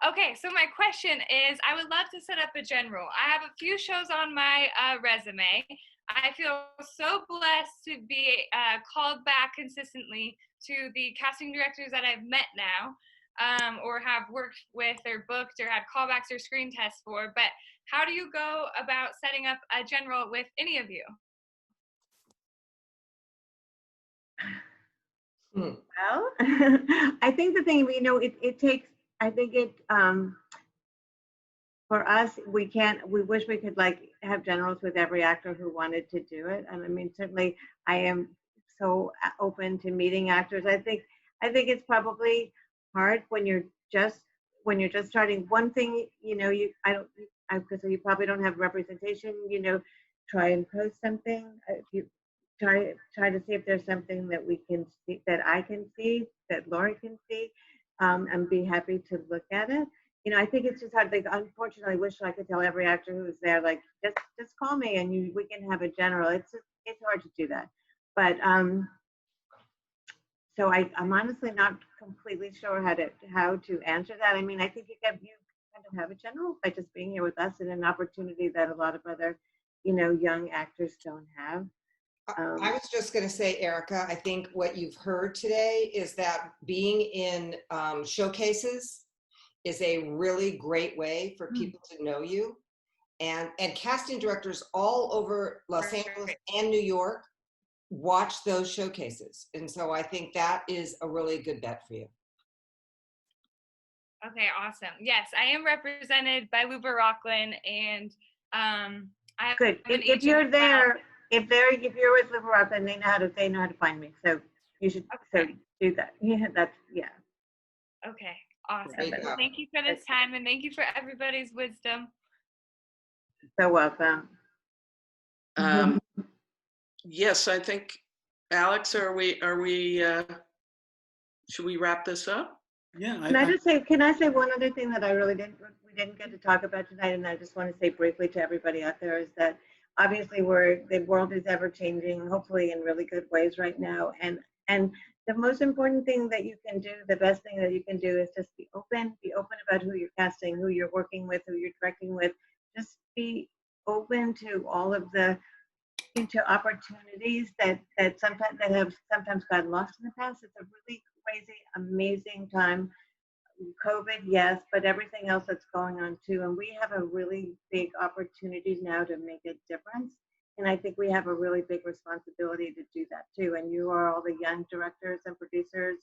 Okay, so my question is, I would love to set up a general. I have a few shows on my resume. I feel so blessed to be called back consistently to the casting directors that I've met now, or have worked with or booked or had callbacks or screen tests for. But how do you go about setting up a general with any of you? Well, I think the thing, it takes, I think it, for us, we wish we could like have generals with every actor who wanted to do it. And I mean, certainly I am so open to meeting actors. I think it's probably hard when you're just starting. One thing, because you probably don't have representation, try and post something. If you try to see if there's something that we can see, that I can see, that Laura can see, and be happy to look at it. I think it's just hard. Like, unfortunately, I wish I could tell every actor who's there, like, just call me and we can have a general. It's hard to do that. But so I'm honestly not completely sure how to answer that. I mean, I think you kind of have a general by just being here with us, and an opportunity that a lot of other, young actors don't have. I was just going to say, Erica, I think what you've heard today is that being in showcases is a really great way for people to know you. And casting directors all over Los Angeles and New York watch those showcases. And so I think that is a really good bet for you. Okay, awesome. Yes, I am represented by Luba Rockland, and I have Good. If you're there, if you're with Luba Rockland, they know how to find me. So you should so do that. Yeah, Okay, awesome. Yeah. Thank you for this time, and thank you for everybody's wisdom. So welcome. Yes, I think, Alex, should we wrap this up? Yeah. Can I say one other thing that we didn't get to talk about tonight, and I just want to say briefly to everybody out there, is that obviously the world is ever changing, hopefully in really good ways right now. And the most important thing that you can do, the best thing that you can do, is just be open about who you're casting, who you're working with, who you're directing with. Just be open to all of the opportunities that have sometimes gotten lost in the past. It's a really crazy, amazing time. COVID, yes, but everything else that's going on too. And we have a really big opportunity now to make a difference. And I think we have a really big responsibility to do that too. And you are all the young directors and producers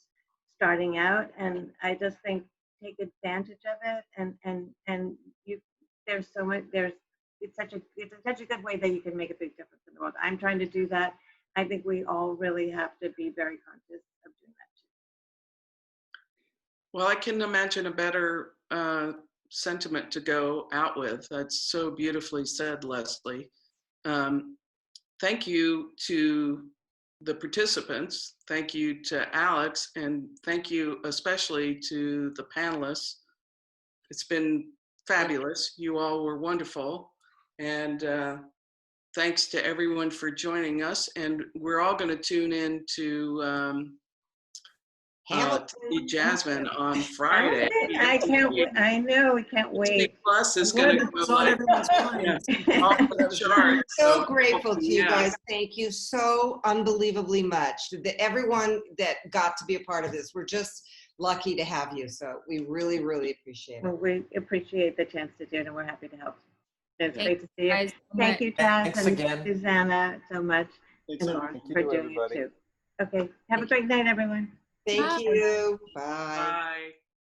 starting out. And I just think take advantage of it. And there's so much, it's such a good way that you can make a big difference in the world. I'm trying to do that. I think we all really have to be very conscious of doing that too. Well, I can imagine a better sentiment to go out with. That's so beautifully said, Leslie. Thank you to the participants. Thank you to Alex, and thank you especially to the panelists. It's been fabulous. You all were wonderful. And thanks to everyone for joining us. And we're all going to tune in to Jasmine on Friday. I can't. I know. We can't wait. Plus is going to go like off the charts. So grateful to you guys. Thank you so unbelievably much. Everyone that got to be a part of this, we're just lucky to have you. So we really, really appreciate it. Well, we appreciate the chance to do it, and we're happy to help. It's Thank great to see you. guys so Thank much. you, Jazz, Thanks and again. Susannah, so much, Thanks, and Sam. Laura Thank you for to doing everybody. it too. Okay, have a great night, everyone. Thank Bye. you. Bye. Bye.